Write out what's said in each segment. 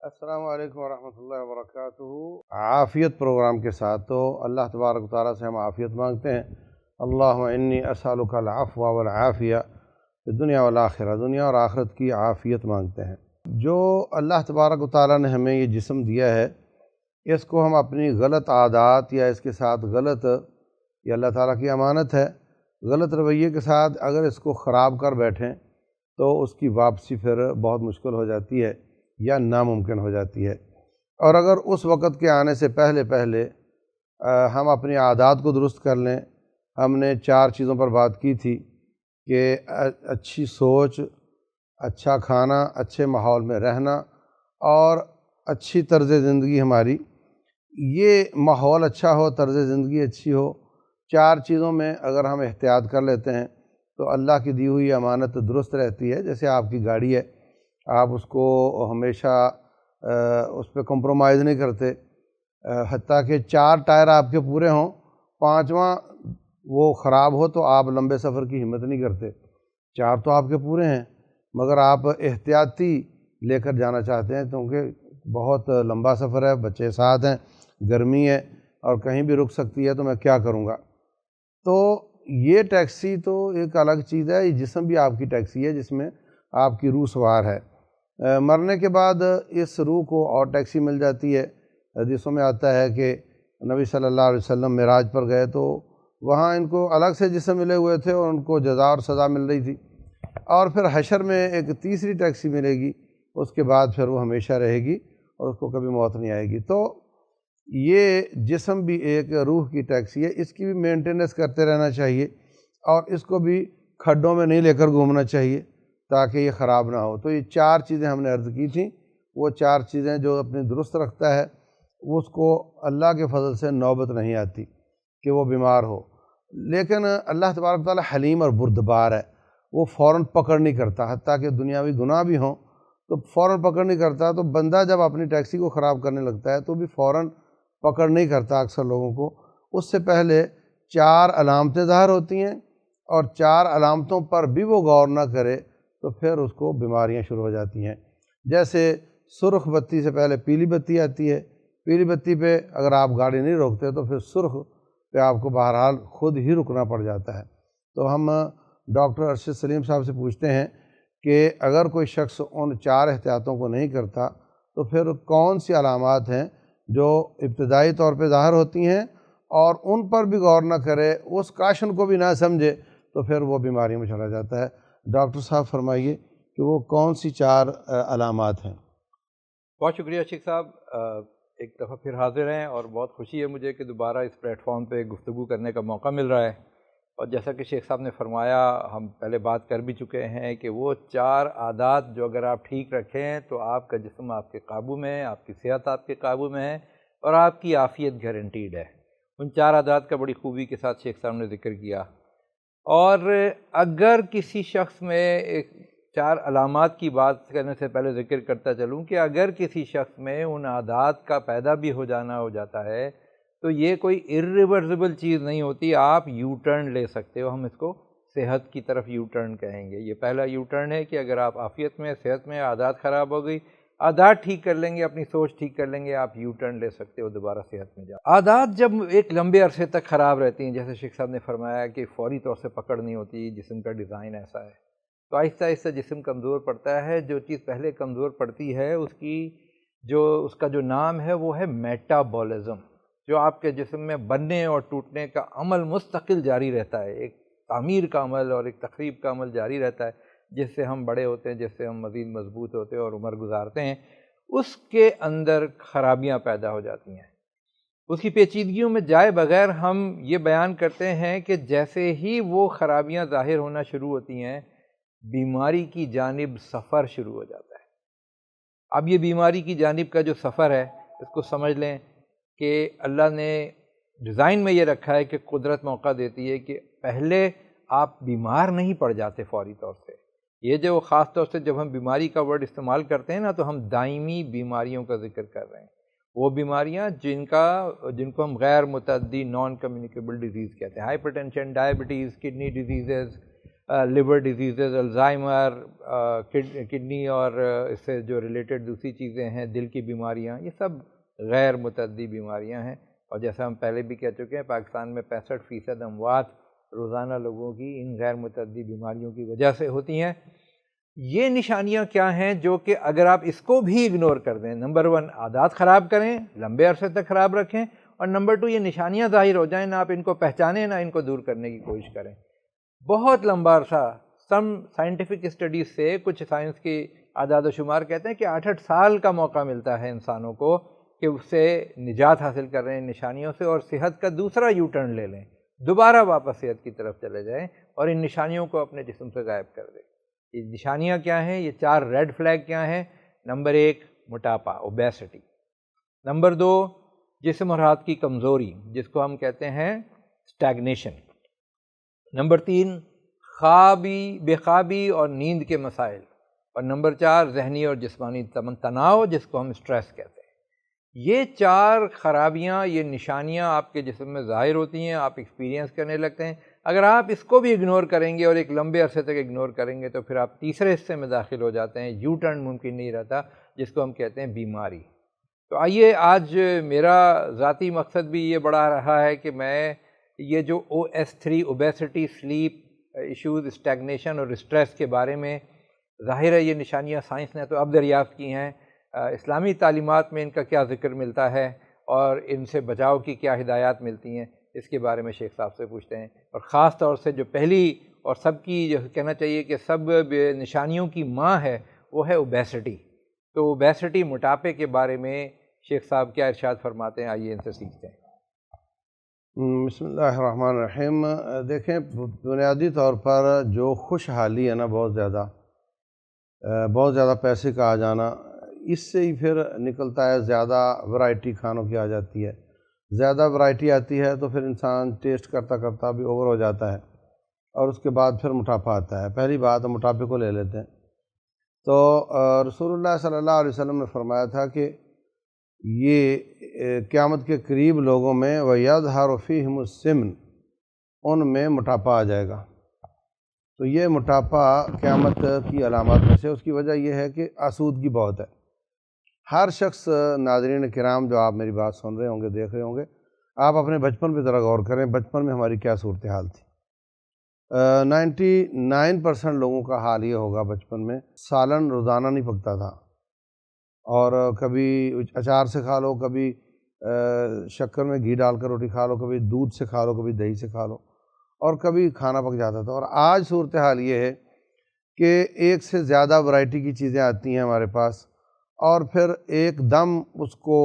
السلام علیکم ورحمۃ اللہ وبرکاتہ۔ عافیت پروگرام کے ساتھ تو اللہ تبارک و تعالیٰ سے ہم عافیت مانگتے ہیں۔ اللہم انی اسألک العفو والعافیہ فی الدنیا والآخرہ، دنیا اور آخرت کی عافیت مانگتے ہیں۔ جو اللہ تبارک و تعالیٰ نے ہمیں یہ جسم دیا ہے، اس کو ہم اپنی غلط عادات یا اس کے ساتھ یہ اللہ تعالیٰ کی امانت ہے، غلط رویے کے ساتھ اگر اس کو خراب کر بیٹھیں تو اس کی واپسی پھر بہت مشکل ہو جاتی ہے یا ناممکن ہو جاتی ہے۔ اور اگر اس وقت کے آنے سے پہلے ہم اپنی عادات کو درست کر لیں۔ ہم نے 4 چیزوں پر بات کی تھی کہ اچھی سوچ، اچھا کھانا، اچھے ماحول میں رہنا اور اچھی طرز زندگی ہماری، یہ ماحول اچھا ہو، طرز زندگی اچھی ہو، 4 چیزوں میں اگر ہم احتیاط کر لیتے ہیں تو اللہ کی دی ہوئی امانت درست رہتی ہے۔ جیسے آپ کی گاڑی ہے، آپ اس کو ہمیشہ اس پہ کمپرومائز نہیں کرتے، حتیٰ کہ 4 ٹائر آپ کے پورے ہوں، 5واں وہ خراب ہو تو آپ لمبے سفر کی ہمت نہیں کرتے۔ 4 تو آپ کے پورے ہیں مگر آپ احتیاطی لے کر جانا چاہتے ہیں کیونکہ بہت لمبا سفر ہے، بچے ساتھ ہیں، گرمی ہے اور کہیں بھی رک سکتی ہے تو میں کیا کروں گا۔ تو یہ ٹیکسی تو ایک الگ چیز ہے، یہ جسم بھی آپ کی ٹیکسی ہے جس میں آپ کی روح سوار ہے۔ مرنے کے بعد اس روح کو اور ٹیکسی مل جاتی ہے۔ حدیثوں میں آتا ہے کہ نبی صلی اللہ علیہ وسلم معراج پر گئے تو وہاں ان کو الگ سے جسم ملے ہوئے تھے اور ان کو جزا اور سزا مل رہی تھی، اور پھر حشر میں ایک تیسری ٹیکسی ملے گی، اس کے بعد پھر وہ hمیشہ رہے گی اور اس کو کبھی موت نہیں آئے گی۔ تو یہ جسم بھی ایک روح کی ٹیکسی ہے، اس کی بھی مینٹیننس کرتے رہنا چاہیے اور اس کو بھی کھڈوں میں نہیں لے کر گھومنا چاہیے تاکہ یہ خراب نہ ہو۔ تو یہ 4 چیزیں ہم نے عرض کی تھیں، وہ 4 چیزیں جو اپنی درست رکھتا ہے اس کو اللہ کے فضل سے نوبت نہیں آتی کہ وہ بیمار ہو۔ لیکن اللہ تبارک و تعالیٰ حلیم اور بردبار ہے، وہ فوراً پکڑ نہیں کرتا، حتیٰ کہ دنیاوی گناہ بھی ہوں تو فوراً پکڑ نہیں کرتا۔ تو بندہ جب اپنی ٹیکسی کو خراب کرنے لگتا ہے تو بھی فوراً پکڑ نہیں کرتا اکثر لوگوں کو، اس سے پہلے 4 علامتیں ظاہر ہوتی ہیں اور 4 علامتوں پر بھی وہ غور نہ کرے تو پھر اس کو بیماریاں شروع ہو جاتی ہیں۔ جیسے سرخ بتی سے پہلے پیلی بتی آتی ہے، پیلی بتی پہ اگر آپ گاڑی نہیں روکتے تو پھر سرخ پہ آپ کو بہرحال خود ہی رکنا پڑ جاتا ہے۔ تو ہم ڈاکٹر ارشد سلیم صاحب سے پوچھتے ہیں کہ اگر کوئی شخص ان 4 احتیاطوں کو نہیں کرتا تو پھر کون سی علامات ہیں جو ابتدائی طور پہ ظاہر ہوتی ہیں، اور ان پر بھی غور نہ کرے، اس کاشن کو بھی نہ سمجھے تو پھر وہ بیماری میں چلا جاتا ہے۔ ڈاکٹر صاحب فرمائیے کہ وہ کون سی 4 علامات ہیں؟ بہت شکریہ شیخ صاحب، ایک دفعہ پھر حاضر ہیں اور بہت خوشی ہے مجھے کہ دوبارہ اس پلیٹ فارم پہ گفتگو کرنے کا موقع مل رہا ہے۔ اور جیسا کہ شیخ صاحب نے فرمایا، ہم پہلے بات کر بھی چکے ہیں کہ وہ 4 عادات جو اگر آپ ٹھیک رکھیں تو آپ کا جسم آپ کے قابو میں ہے، آپ کی صحت آپ کے قابو میں ہے اور آپ کی عافیت گارنٹیڈ ہے۔ ان 4 عادات کا بڑی خوبی کے ساتھ شیخ صاحب نے ذکر کیا۔ اور اگر کسی شخص میں 4 علامات کی بات کرنے سے پہلے ذکر کرتا چلوں کہ اگر کسی شخص میں ان عادات کا پیدا بھی ہو جاتا ہے تو یہ کوئی irreversible چیز نہیں ہوتی، آپ یو ٹرن لے سکتے ہو۔ ہم اس کو صحت کی طرف یو ٹرن کہیں گے۔ یہ پہلا یو ٹرن ہے کہ اگر آپ عافیت میں، صحت میں، عادات خراب ہو گئی، عادات ٹھیک کر لیں گے، اپنی سوچ ٹھیک کر لیں گے، آپ یو ٹرن لے سکتے ہو، دوبارہ صحت میں جا۔ عادات جب ایک لمبے عرصے تک خراب رہتی ہیں، جیسے شیخ صاحب نے فرمایا کہ فوری طور سے پکڑ نہیں ہوتی، جسم کا ڈیزائن ایسا ہے، تو آہستہ آہستہ جسم کمزور پڑتا ہے۔ جو چیز پہلے کمزور پڑتی ہے اس کا جو نام ہے وہ ہے میٹابولزم، جو آپ کے جسم میں بننے اور ٹوٹنے کا عمل مستقل جاری رہتا ہے، ایک تعمیر کا عمل اور ایک تخریب کا عمل جاری رہتا ہے، جس سے ہم بڑے ہوتے ہیں، جس سے ہم مزید مضبوط ہوتے ہیں اور عمر گزارتے ہیں۔ اس کے اندر خرابیاں پیدا ہو جاتی ہیں۔ اس کی پیچیدگیوں میں جائے بغیر ہم یہ بیان کرتے ہیں کہ جیسے ہی وہ خرابیاں ظاہر ہونا شروع ہوتی ہیں، بیماری کی جانب سفر شروع ہو جاتا ہے۔ اب یہ بیماری کی جانب کا جو سفر ہے، اس کو سمجھ لیں کہ اللہ نے ڈیزائن میں یہ رکھا ہے کہ قدرت موقع دیتی ہے کہ پہلے آپ بیمار نہیں پڑ جاتے فوری طور سے۔ یہ جو خاص طور سے جب ہم بیماری کا ورڈ استعمال کرتے ہیں نا تو ہم دائمی بیماریوں کا ذکر کر رہے ہیں، وہ بیماریاں جن کو ہم غیر متعدی نان کمیونیکیبل ڈیزیز کہتے ہیں، hypertension, diabetes, kidney diseases, liver diseases, Alzheimer, kidney اور اس سے جو ریلیٹڈ دوسری چیزیں ہیں، دل کی بیماریاں، یہ سب غیر متعدی بیماریاں ہیں۔ اور جیسا ہم پہلے بھی کہہ چکے ہیں، پاکستان میں 65% اموات روزانہ لوگوں کی ان غیر متعدی بیماریوں کی وجہ سے ہوتی ہیں۔ یہ نشانیاں کیا ہیں جو کہ اگر آپ اس کو بھی اگنور کر دیں، نمبر 1 عادات خراب کریں، لمبے عرصے تک خراب رکھیں، اور نمبر 2 یہ نشانیاں ظاہر ہو جائیں، نہ آپ ان کو پہچانیں نہ ان کو دور کرنے کی کوشش کریں۔ بہت لمبا عرصہ سم سائنٹیفک اسٹڈیز سے، کچھ سائنس کی اعداد و شمار کہتے ہیں کہ 8 سال کا موقع ملتا ہے انسانوں کو کہ اس سے نجات حاصل کر رہے ہیں نشانیوں سے، اور صحت کا دوسرا یو ٹرن لے لیں، دوبارہ واپس صحت کی طرف چلے جائیں اور ان نشانیوں کو اپنے جسم سے غائب کر دیں۔ یہ نشانیاں کیا ہیں؟ یہ 4 ریڈ فلیگ کیا ہیں؟ نمبر 1 موٹاپا، اوبیسٹی۔ نمبر 2 جسم اور ہاتھ کی کمزوری، جس کو ہم کہتے ہیں اسٹیگنیشن۔ نمبر 3 بے خوابی اور نیند کے مسائل، اور نمبر 4 ذہنی اور جسمانی تناؤ، جس کو ہم اسٹریس کہتے ہیں۔ یہ 4 خرابیاں، یہ نشانیاں آپ کے جسم میں ظاہر ہوتی ہیں، آپ ایکسپیرینس کرنے لگتے ہیں۔ اگر آپ اس کو بھی اگنور کریں گے اور ایک لمبے عرصے تک اگنور کریں گے تو پھر آپ تیسرے حصے میں داخل ہو جاتے ہیں، یو ٹرن ممکن نہیں رہتا، جس کو ہم کہتے ہیں بیماری۔ تو آئیے، آج میرا ذاتی مقصد بھی یہ بڑا رہا ہے کہ میں یہ جو OS3 obesity, slip issues, stagnation اور اسٹریس کے بارے میں، ظاہر ہے یہ نشانیاں سائنس نے تو اب دریافت کی ہیں، اسلامی تعلیمات میں ان کا کیا ذکر ملتا ہے اور ان سے بچاؤ کی کیا ہدایات ملتی ہیں، اس کے بارے میں شیخ صاحب سے پوچھتے ہیں۔ اور خاص طور سے جو پہلی اور سب کی، جو کہنا چاہیے کہ سب نشانیوں کی ماں ہے، وہ ہے اوبیسٹی۔ تو اوبیسٹی، موٹاپے کے بارے میں شیخ صاحب کیا ارشاد فرماتے ہیں، آئیے ان سے سیکھتے ہیں۔ بسم اللہ الرحمن الرحیم۔ دیکھیں، بنیادی طور پر جو خوشحالی ہے نا، بہت زیادہ پیسے کا آ جانا، اس سے ہی پھر نکلتا ہے زیادہ ورائٹی کھانوں کی آ جاتی ہے۔ زیادہ ورائٹی آتی ہے تو پھر انسان ٹیسٹ کرتا کرتا بھی اوور ہو جاتا ہے، اور اس کے بعد پھر موٹاپا آتا ہے۔ پہلی بات موٹاپے کو لے لیتے ہیں تو رسول اللہ صلی اللہ علیہ وسلم نے فرمایا تھا کہ یہ قیامت کے قریب لوگوں میں وَيَظْهَرُ فِيهِمُ السِّمْنُ، ان میں موٹاپا آ جائے گا۔ تو یہ موٹاپا قیامت کی علامات میں سے، اس کی وجہ یہ ہے کہ آسودگی بہت ہے۔ ہر شخص، ناظرین کرام جو آپ میری بات سن رہے ہوں گے، دیکھ رہے ہوں گے، آپ اپنے بچپن پہ ذرا غور کریں، بچپن میں ہماری کیا صورتحال تھی۔ 99% لوگوں کا حال یہ ہوگا بچپن میں، سالن روزانہ نہیں پکتا تھا، اور کبھی اچار سے کھا لو، کبھی شکر میں گھی ڈال کر روٹی کھا لو، کبھی دودھ سے کھا لو، کبھی دہی سے کھا لو، اور کبھی کھانا پک جاتا تھا۔ اور آج صورتحال یہ ہے کہ ایک سے زیادہ ورائٹی کی چیزیں آتی ہیں ہمارے پاس، اور پھر ایک دم اس کو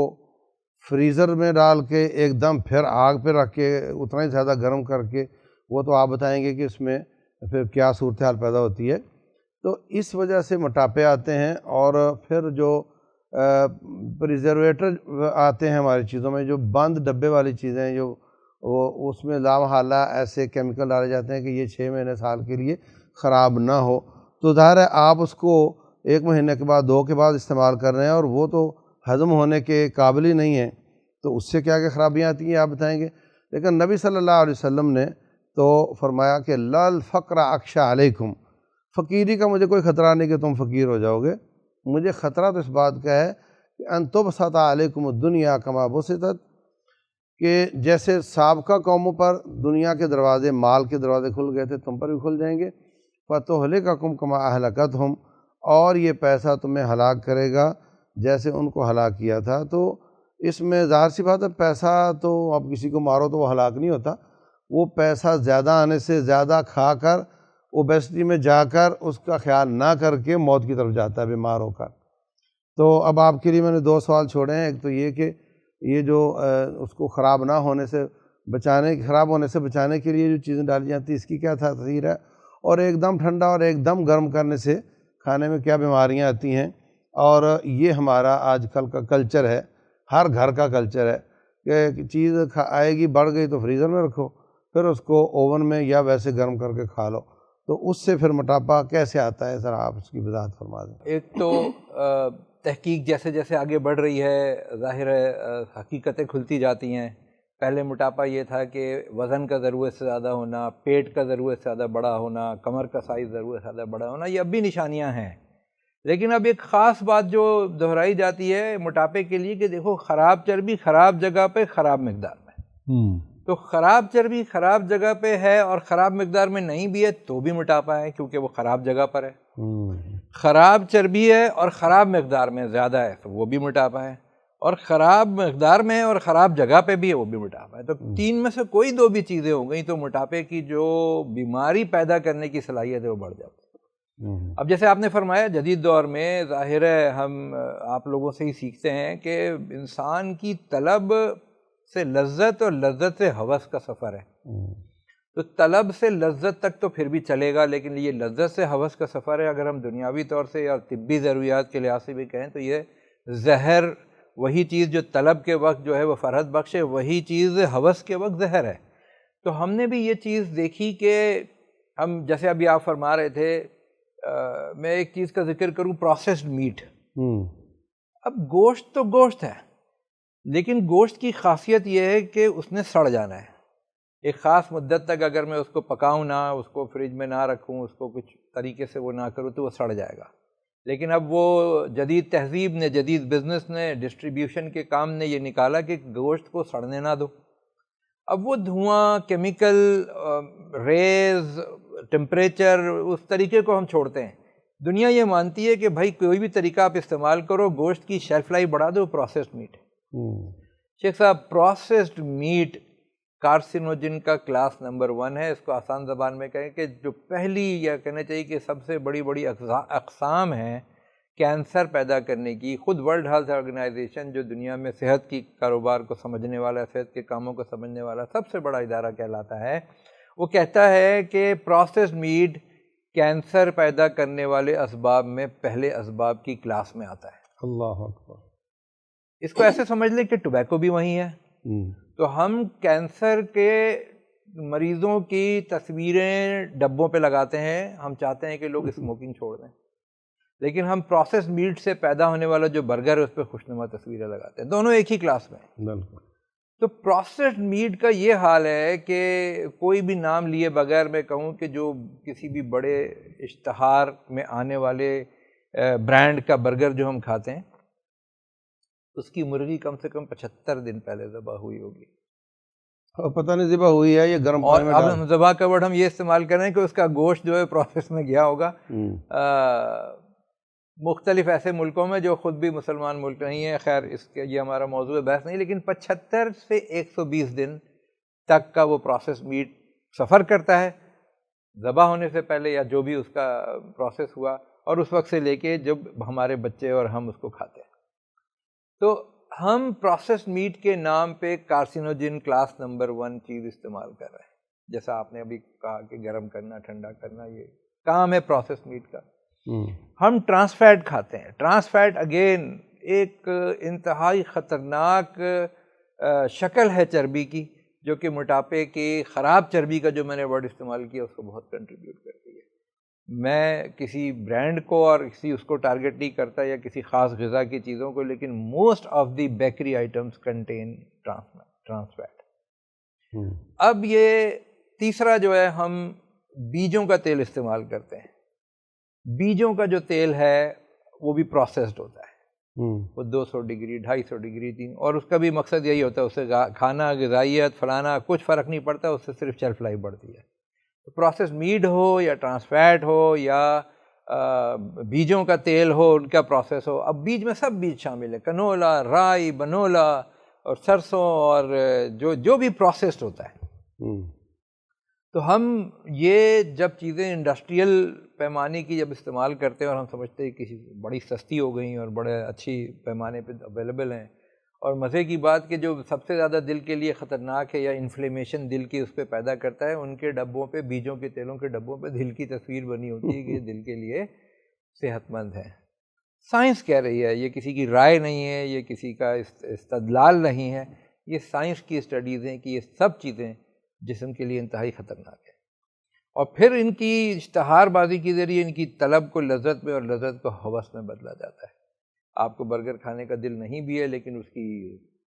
فریزر میں ڈال کے ایک دم پھر آگ پہ رکھ کے اتنا ہی زیادہ گرم کر کے، وہ تو آپ بتائیں گے کہ اس میں پھر کیا صورتحال پیدا ہوتی ہے۔ تو اس وجہ سے موٹاپے آتے ہیں، اور پھر جو پریزرویٹر آتے ہیں ہماری چیزوں میں، جو بند ڈبے والی چیزیں ہیں، جو وہ اس میں لامحالہ ایسے کیمیکل ڈالے جاتے ہیں کہ یہ 6 مہینے سال کے لیے خراب نہ ہو، تو ظاہر ہے آپ اس کو 1 مہینے کے بعد، 2 کے بعد استعمال کر رہے ہیں، اور وہ تو ہضم ہونے کے قابل ہی نہیں ہیں، تو اس سے کیا خرابیاں آتی ہیں آپ بتائیں گے۔ لیکن نبی صلی اللہ علیہ وسلم نے تو فرمایا کہ لا الفقر اخشى علیکم، فقیری کا مجھے کوئی خطرہ نہیں کہ تم فقیر ہو جاؤ گے، مجھے خطرہ تو اس بات کا ہے کہ ان تبسط علیکم الدنیا کما بسطت، کہ جیسے سابقہ قوموں پر دنیا کے دروازے، مال کے دروازے کھل گئے تھے، تم پر بھی کھل جائیں گے۔ فَتُهْلِكَكُمْ كَمَا أَهْلَكَتْهُمْ، اور یہ پیسہ تمہیں ہلاک کرے گا جیسے ان کو ہلاک کیا تھا۔ تو اس میں ظاہر سی بات ہے، پیسہ تو اب کسی کو مارو تو وہ ہلاک نہیں ہوتا، وہ پیسہ زیادہ آنے سے، زیادہ کھا کر اوبیسٹی میں جا کر اس کا خیال نہ کر کے موت کی طرف جاتا ہے بیمار ہو کر۔ تو اب آپ کے لیے میں نے 2 سوال چھوڑے ہیں، ایک تو یہ کہ یہ جو اس کو خراب ہونے سے بچانے کے لیے جو چیزیں ڈالی جاتی ہیں، اس کی کیا تاثیر ہے، اور ایک دم ٹھنڈا اور ایک دم گرم کرنے سے کھانے میں کیا بیماریاں آتی ہیں۔ اور یہ ہمارا آج کل کا کلچر ہے، ہر گھر کا کلچر ہے کہ چیز آئے گی، بڑھ گئی تو فریزر میں رکھو، پھر اس کو اوون میں یا ویسے گرم کر کے کھا لو، تو اس سے پھر موٹاپا کیسے آتا ہے، ذرا آپ اس کی وضاحت فرما دیں۔ ایک تو تحقیق جیسے جیسے آگے بڑھ رہی ہے، ظاہر ہے حقیقتیں کھلتی جاتی ہیں، پہلے موٹاپا یہ تھا کہ وزن کا ضرورت سے زیادہ ہونا، پیٹ کا ضرورت سے زیادہ بڑا ہونا، کمر کا سائز ضرورت سے زیادہ بڑا ہونا، یہ اب بھی نشانیاں ہیں۔ لیکن اب ایک خاص بات جو دہرائی جاتی ہے موٹاپے کے لیے کہ دیکھو خراب چربی خراب جگہ پہ خراب مقدار میں، تو خراب چربی خراب جگہ پہ ہے اور خراب مقدار میں نہیں بھی ہے تو بھی موٹاپا ہے، کیونکہ وہ خراب جگہ پر ہے۔ خراب چربی ہے اور خراب مقدار میں زیادہ ہے تو وہ بھی موٹاپا ہے، اور خراب مقدار میں اور خراب جگہ پہ بھی ہے وہ بھی موٹاپا ہے۔ تو تین میں سے کوئی دو بھی چیزیں ہو گئیں تو موٹاپے کی جو بیماری پیدا کرنے کی صلاحیت ہے وہ بڑھ جاتی ہے۔ اب جیسے آپ نے فرمایا جدید دور میں ظاہر ہے ہم آپ لوگوں سے ہی سیکھتے ہیں کہ انسان کی طلب سے لذت اور لذت سے ہوس کا سفر ہے، تو طلب سے لذت تک تو پھر بھی چلے گا، لیکن یہ لذت سے ہوس کا سفر ہے، اگر ہم دنیاوی طور سے یا طبی ضروریات کے لحاظ سے بھی کہیں تو یہ زہر، وہی چیز جو طلب کے وقت جو ہے وہ فرحت بخش ہے، وہی چیز ہوس کے وقت زہر ہے۔ تو ہم نے بھی یہ چیز دیکھی کہ ہم جیسے ابھی آپ فرما رہے تھے، میں ایک چیز کا ذکر کروں، پروسیسڈ میٹ۔ اب گوشت تو گوشت ہے، لیکن گوشت کی خاصیت یہ ہے کہ اس نے سڑ جانا ہے ایک خاص مدت تک، اگر میں اس کو پکاؤں نہ، اس کو فریج میں نہ رکھوں، اس کو کچھ طریقے سے وہ نہ کروں تو وہ سڑ جائے گا۔ لیکن اب وہ جدید تہذیب نے، جدید بزنس نے، ڈسٹریبیوشن کے کام نے یہ نکالا کہ گوشت کو سڑنے نہ دو۔ اب وہ دھواں، کیمیکل، ریز، ٹمپریچر، اس طریقے کو ہم چھوڑتے ہیں۔ دنیا یہ مانتی ہے کہ بھائی کوئی بھی طریقہ آپ استعمال کرو، گوشت کی شیلف لائف بڑھا دو، پروسیسڈ میٹ۔ شیخ صاحب، پروسیسڈ میٹ کارسینوجن کا کلاس نمبر 1 ہے۔ اس کو آسان زبان میں کہیں کہ جو پہلی، یا کہنا چاہیے کہ سب سے بڑی بڑی اقسام ہیں کینسر پیدا کرنے کی، خود ورلڈ ہیلتھ آرگنائزیشن جو دنیا میں صحت کی کاروبار کو سمجھنے والا، صحت کے کاموں کو سمجھنے والا سب سے بڑا ادارہ کہلاتا ہے، وہ کہتا ہے کہ پروسیسڈ میٹ کینسر پیدا کرنے والے اسباب میں پہلے اسباب کی کلاس میں آتا ہے۔ اللہ اکبر۔ اس کو ایسے سمجھ لیں کہ ٹوبیکو بھی وہیں ہے۔ تو ہم کینسر کے مریضوں کی تصویریں ڈبوں پہ لگاتے ہیں، ہم چاہتے ہیں کہ لوگ اسموکنگ چھوڑ دیں، لیکن ہم پروسیس میٹ سے پیدا ہونے والا جو برگر ہے اس پہ خوشنما تصویریں لگاتے ہیں، دونوں ایک ہی کلاس میں ہیں۔ تو پروسیسڈ میٹ کا یہ حال ہے کہ کوئی بھی نام لیے بغیر میں کہوں کہ جو کسی بھی بڑے اشتہار میں آنے والے برانڈ کا برگر جو ہم کھاتے ہیں، اس کی مرغی کم سے کم 75 دن پہلے ذبح ہوئی ہوگی، اور پتہ نہیں ذبح ہوئی ہے یہ گرم پانی میں اور اب ذبح کا ورڈ ہم یہ استعمال کر رہے ہیں کہ اس کا گوشت جو ہے پروسیس میں گیا ہوگا۔ مختلف ایسے ملکوں میں جو خود بھی مسلمان ملک نہیں ہیں، خیر اس کے یہ ہمارا موضوع بحث نہیں، لیکن 75 سے 120 دن تک کا وہ پروسیس میٹ سفر کرتا ہے ذبح ہونے سے پہلے، یا جو بھی اس کا پروسیس ہوا، اور اس وقت سے لے کے جب ہمارے بچے اور ہم اس کو کھاتے ہیں۔ تو ہم پروسیس میٹ کے نام پہ کارسینوجن کلاس نمبر 1 چیز استعمال کر رہے ہیں، جیسا آپ نے ابھی کہا کہ گرم کرنا، ٹھنڈا کرنا، یہ کام ہے پروسیس میٹ کا۔ ہم ٹرانس فیٹ کھاتے ہیں۔ ٹرانس فیٹ اگین ایک انتہائی خطرناک شکل ہے چربی کی، جو کہ موٹاپے کی خراب چربی کا جو میں نے ورڈ استعمال کیا اس کو بہت کنٹریبیوٹ کرتی ہے۔ میں کسی برانڈ کو اور کسی اس کو ٹارگٹ نہیں کرتا یا کسی خاص غذا کی چیزوں کو، لیکن most of the bakery items contain trans fat. اب یہ تیسرا جو ہے، ہم بیجوں کا تیل استعمال کرتے ہیں۔ بیجوں کا جو تیل ہے وہ بھی پروسیسڈ ہوتا ہے، وہ 200 ڈگری 250 ڈگری 3، اور اس کا بھی مقصد یہی ہوتا ہے، اس سے کھانا، غذائیت، فلانا کچھ فرق نہیں پڑتا، اس سے صرف شیلف لائف بڑھتی ہے۔ پروسیس میٹ ہو یا ٹرانس فیٹ ہو یا بیجوں کا تیل ہو، ان کا پروسیس ہو، اب بیج میں سب بیج شامل ہے، کنولا، رائی، بنولا اور سرسوں، اور جو بھی پروسیسڈ ہوتا ہے۔ تو ہم یہ جب چیزیں انڈسٹریل پیمانے کی جب استعمال کرتے ہیں اور ہم سمجھتے ہیں کہ بڑی سستی ہو گئیں اور بڑے اچھی پیمانے پہ اویلیبل ہیں، اور مزے کی بات کہ جو سب سے زیادہ دل کے لیے خطرناک ہے یا انفلیمیشن دل کی اس پہ پیدا کرتا ہے، ان کے ڈبوں پہ، بیجوں کے تیلوں کے ڈبوں پہ دل کی تصویر بنی ہوتی ہے کہ یہ دل کے لیے صحت مند ہے۔ سائنس کہہ رہی ہے، یہ کسی کی رائے نہیں ہے، یہ کسی کا استدلال نہیں ہے، یہ سائنس کی اسٹڈیز ہیں کہ یہ سب چیزیں جسم کے لیے انتہائی خطرناک ہے، اور پھر ان کی اشتہار بازی کے ذریعے ان کی طلب کو لذت میں اور لذت کو ہوس میں بدلا جاتا ہے۔ آپ کو برگر کھانے کا دل نہیں بھی ہے، لیکن اس کی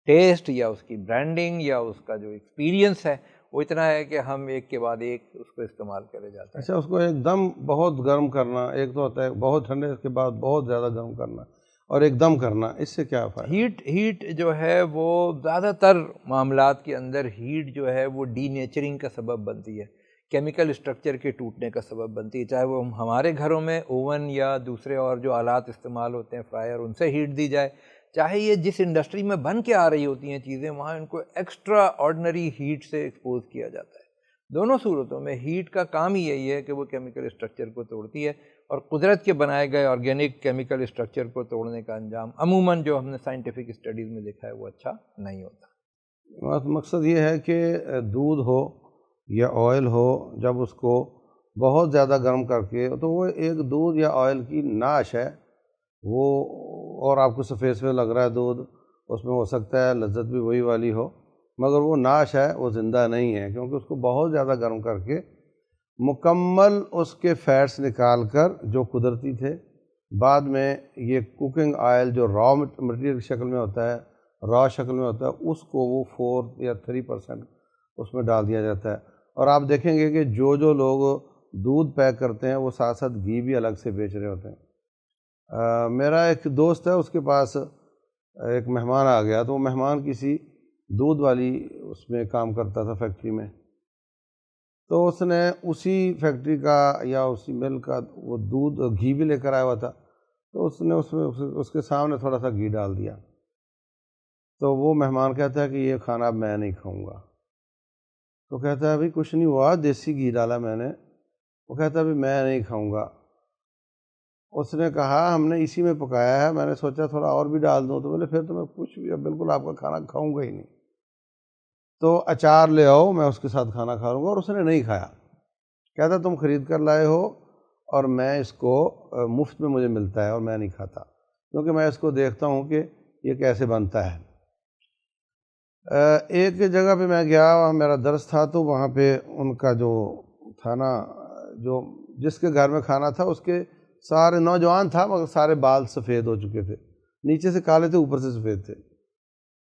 ٹیسٹ یا اس کی برانڈنگ یا اس کا جو ایکسپیرینس ہے وہ اتنا ہے کہ ہم ایک کے بعد ایک اس کو استعمال کرے جاتے ہیں۔ اچھا، اس کو ایک دم بہت گرم کرنا، ایک تو ہوتا ہے بہت ٹھنڈے کے بعد بہت زیادہ گرم کرنا، اور ایک دم کرنا، اس سے کیا فائدہ؟ ہیٹ جو ہے وہ زیادہ تر معاملات کے اندر ہیٹ جو ہے وہ ڈی نیچرنگ کا سبب بنتی ہے، کیمیکل اسٹرکچر کے ٹوٹنے کا سبب بنتی ہے، چاہے وہ ہمارے گھروں میں اوون یا دوسرے اور جو آلات استعمال ہوتے ہیں فرائر، ان سے ہیٹ دی جائے، چاہے یہ جس انڈسٹری میں بن کے آ رہی ہوتی ہیں چیزیں، وہاں ان کو ایکسٹرا آرڈنری ہیٹ سے ایکسپوز کیا جاتا ہے۔ دونوں صورتوں میں ہیٹ کا کام ہی یہی ہے کہ وہ کیمیکل اسٹرکچر کو توڑتی ہے، اور قدرت کے بنائے گئے آرگینک کیمیکل اسٹرکچر کو توڑنے کا انجام عموماً جو ہم نے سائنٹیفک اسٹڈیز میں دیکھا ہے وہ اچھا نہیں ہوتا۔ مقصد یہ ہے کہ دودھ ہو یا آئل ہو، جب اس کو بہت زیادہ گرم کر کے، تو وہ ایک دودھ یا آئل کی ناش ہے وہ، اور آپ کو سفید سفید لگ رہا ہے دودھ، اس میں ہو سکتا ہے لذت بھی وہی والی ہو، مگر وہ ناش ہے، وہ زندہ نہیں ہے، کیونکہ اس کو بہت زیادہ گرم کر کے مکمل اس کے فیٹس نکال کر جو قدرتی تھے، بعد میں یہ کوکنگ آئل جو را مٹیریل کی شکل میں ہوتا ہے، را شکل میں ہوتا ہے، اس کو وہ 4 یا 3% اس میں ڈال دیا جاتا ہے۔ اور آپ دیکھیں گے کہ جو لوگ دودھ پیک کرتے ہیں وہ ساتھ ساتھ گھی بھی الگ سے بیچ رہے ہوتے ہیں۔ میرا ایک دوست ہے، اس کے پاس ایک مہمان آ گیا، تو وہ مہمان کسی دودھ والی اس میں کام کرتا تھا فیکٹری میں، تو اس نے اسی فیکٹری کا یا اسی مل کا وہ دودھ گھی بھی لے کر آیا ہوا تھا، تو اس نے اس میں اس کے سامنے تھوڑا سا گھی ڈال دیا، تو وہ مہمان کہتا ہے کہ یہ کھانا اب میں نہیں کھاؤں گا، تو کہتا ہے ابھی کچھ نہیں ہوا، دیسی گھی ڈالا میں نے، وہ کہتا ہے ابھی میں نہیں کھاؤں گا۔ اس نے کہا ہم نے اسی میں پکایا ہے، میں نے سوچا تھوڑا اور بھی ڈال دوں، تو بولے پھر تو میں کچھ بھی اب بالکل آپ کا کھانا کھاؤں گا ہی نہیں، تو اچار لے آؤ میں اس کے ساتھ کھانا کھا لوں گا، اور اس نے نہیں کھایا، کہتا تم خرید کر لائے ہو اور میں اس کو مفت میں مجھے ملتا ہے اور میں نہیں کھاتا، کیونکہ میں اس کو دیکھتا ہوں کہ یہ کیسے بنتا ہے۔ ایک جگہ پہ میں گیا، وہاں میرا درس تھا، تو وہاں پہ ان کا جو تھا نا، جو جس کے گھر میں کھانا تھا، اس کے سارے نوجوان تھا مگر سارے بال سفید ہو چکے تھے، نیچے سے کالے تھے اوپر سے سفید تھے،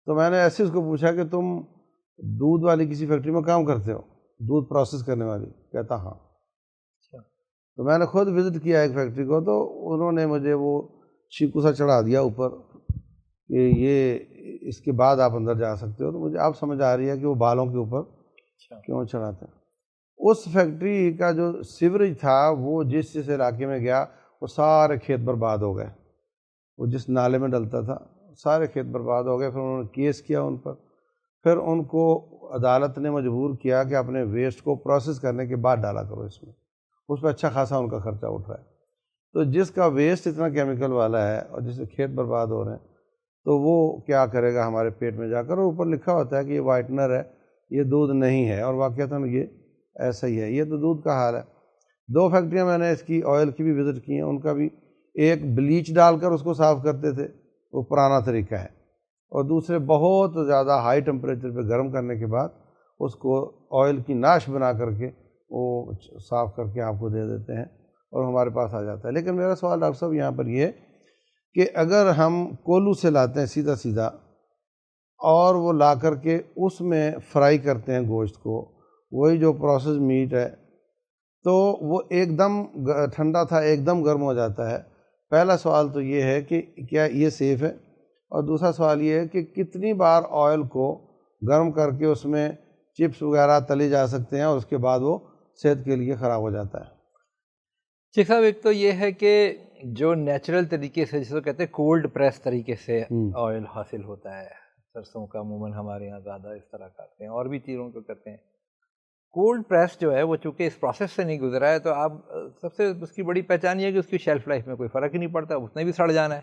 تو میں نے ایسے اس کو پوچھا کہ تم دودھ والی کسی فیکٹری میں کام کرتے ہو، دودھ پروسیس کرنے والی؟ کہتا ہاں۔ تو میں نے خود وزٹ کیا ایک فیکٹری کو، تو انہوں نے مجھے وہ چیکو سا چڑھا دیا اوپر کہ یہ اس کے بعد آپ اندر جا سکتے ہو، تو مجھے اب سمجھ آ رہی ہے کہ وہ بالوں کے اوپر کیوں چڑھاتے ہیں۔ اس فیکٹری کا جو سیوریج تھا، وہ جس علاقے میں گیا وہ سارے کھیت برباد ہو گئے، وہ جس نالے میں ڈلتا تھا سارے کھیت برباد ہو گئے۔ پھر انہوں نے کیس کیا ان پر، پھر ان کو عدالت نے مجبور کیا کہ اپنے ویسٹ کو پروسیس کرنے کے بعد ڈالا کرو اس پہ اچھا خاصا ان کا خرچہ اٹھ رہا ہے۔ تو جس کا ویسٹ اتنا کیمیکل والا ہے اور جس سے کھیت برباد ہو رہے ہیں، تو وہ کیا کرے گا ہمارے پیٹ میں جا کر، اور اوپر لکھا ہوتا ہے کہ یہ وائٹنر ہے، یہ دودھ نہیں ہے، اور واقعتاً یہ ایسا ہی ہے۔ یہ تو دودھ کا حال ہے۔ 2 فیکٹریاں میں نے اس کی آئل کی بھی وزٹ کی ہیں، ان کا بھی ایک بلیچ ڈال کر اس کو صاف کرتے تھے، وہ پرانا طریقہ ہے، اور دوسرے بہت زیادہ ہائی ٹمپریچر پہ گرم کرنے کے بعد اس کو آئل کی ناش بنا کر کے وہ صاف کر کے آپ کو دے دیتے ہیں اور ہمارے پاس آ جاتا ہے۔ لیکن میرا سوال ڈاکٹر صاحب یہاں پر یہ ہے کہ اگر ہم کولو سے لاتے ہیں سیدھا سیدھا، اور وہ لا کر کے اس میں فرائی کرتے ہیں گوشت کو، وہی جو پروسیس میٹ ہے، تو وہ ایک دم ٹھنڈا تھا ایک دم گرم ہو جاتا ہے۔ پہلا سوال تو یہ ہے کہ کیا یہ سیف ہے، اور دوسرا سوال یہ ہے کہ کتنی بار آئل کو گرم کر کے اس میں چپس وغیرہ تلی جا سکتے ہیں اور اس کے بعد وہ صحت کے لیے خراب ہو جاتا ہے؟ شیخ صاحب، ایک تو یہ ہے کہ جو نیچرل طریقے سے، جس کو کہتے ہیں کولڈ پریس طریقے سے آئل حاصل ہوتا ہے، سرسوں کا عموماً ہمارے یہاں زیادہ اس طرح کرتے ہیں، اور بھی چیزوں کو کرتے ہیں۔ کولڈ پریس جو ہے وہ چونکہ اس پروسیس سے نہیں گزرا ہے، تو آپ سب سے اس کی بڑی پہچان یہ ہے کہ اس کی شیلف لائف میں کوئی فرق ہی نہیں پڑتا، اس نے بھی سڑ جانا ہے۔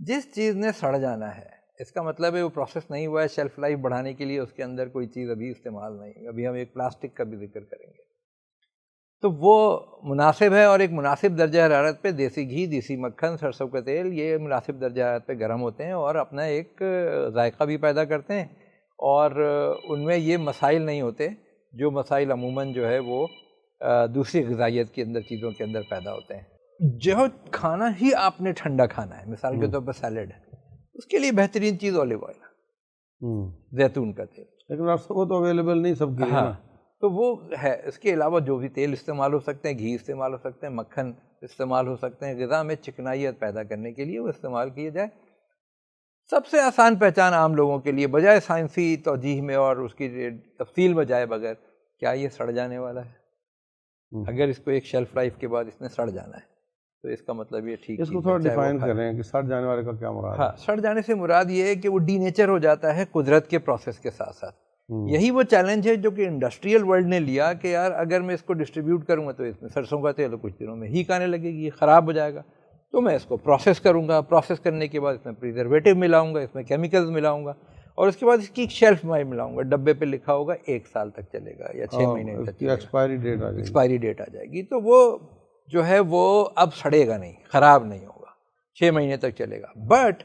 جس چیز نے سڑ جانا ہے اس کا مطلب ہے وہ پروسیس نہیں ہوا ہے، شیلف لائف بڑھانے کے لیے اس کے اندر کوئی چیز ابھی استعمال نہیں۔ ابھی ہم ایک پلاسٹک کا بھی ذکر کریں گے، تو وہ مناسب ہے، اور ایک مناسب درجہ حرارت پہ دیسی گھی، دیسی مکھن، سرسوں کا تیل، یہ مناسب درجہ حرارت پہ گرم ہوتے ہیں اور اپنا ایک ذائقہ بھی پیدا کرتے ہیں، اور ان میں یہ مسائل نہیں ہوتے جو مسائل عموماً جو ہے وہ دوسری غذائیت کے اندر چیزوں کے اندر پیدا ہوتے ہیں۔ جو کھانا ہی آپ نے ٹھنڈا کھانا ہے، مثال کے طور پر سیلڈ ہے، اس کے لیے بہترین چیز اولیو آئل ہے۔ زیتون کا تیل، لیکن اب وہ تو اویلیبل نہیں سب کے لیے نا۔ تو وہ ہے۔ اس کے علاوہ جو بھی تیل استعمال ہو سکتے ہیں، گھی استعمال ہو سکتے ہیں، مکھن استعمال ہو سکتے ہیں، غذا میں چکنائیت پیدا کرنے کے لیے وہ استعمال کیے جائے۔ سب سے آسان پہچان عام لوگوں کے لیے بجائے سائنسی توجیح میں اور اس کی تفصیل میں جائے بغیر، کیا یہ سڑ جانے والا ہے؟ اگر اس کو ایک شیلف لائف کے بعد اس نے سڑ جانا ہے تو اس کا مطلب یہ ٹھیک، اس کو تھوڑا ڈیفائن کریں کہ سڑ جانے والے کا کیا مراد ہے؟ ہاں، سڑ جانے سے مراد یہ ہے کہ وہ ڈی نیچر ہو جاتا ہے قدرت کے پروسیس کے ساتھ ساتھ۔ یہی وہ چیلنج ہے جو کہ انڈسٹریل ورلڈ نے لیا کہ یار اگر میں اس کو ڈسٹریبیوٹ کروں گا تو اس میں سرسوں کا تیل کچھ دنوں میں ہیک آنے لگے گی، یہ خراب ہو جائے گا، تو میں اس کو پروسیس کروں گا، پروسیس کرنے کے بعد اس میں پریزرویٹو ملاؤں گا، اس میں کیمیکلز ملاؤں گا، اور اس کے بعد اس کی ایک شیلف میں ملاؤں گا، ڈبے پہ لکھا ہوگا 1 سال تک چلے گا یا 6 مہینے تک چلے گا، ایکسپائری ڈیٹ آ جائے گی، تو وہ جو ہے وہ اب سڑے گا نہیں، خراب نہیں ہوگا، 6 مہینے تک چلے گا۔ بٹ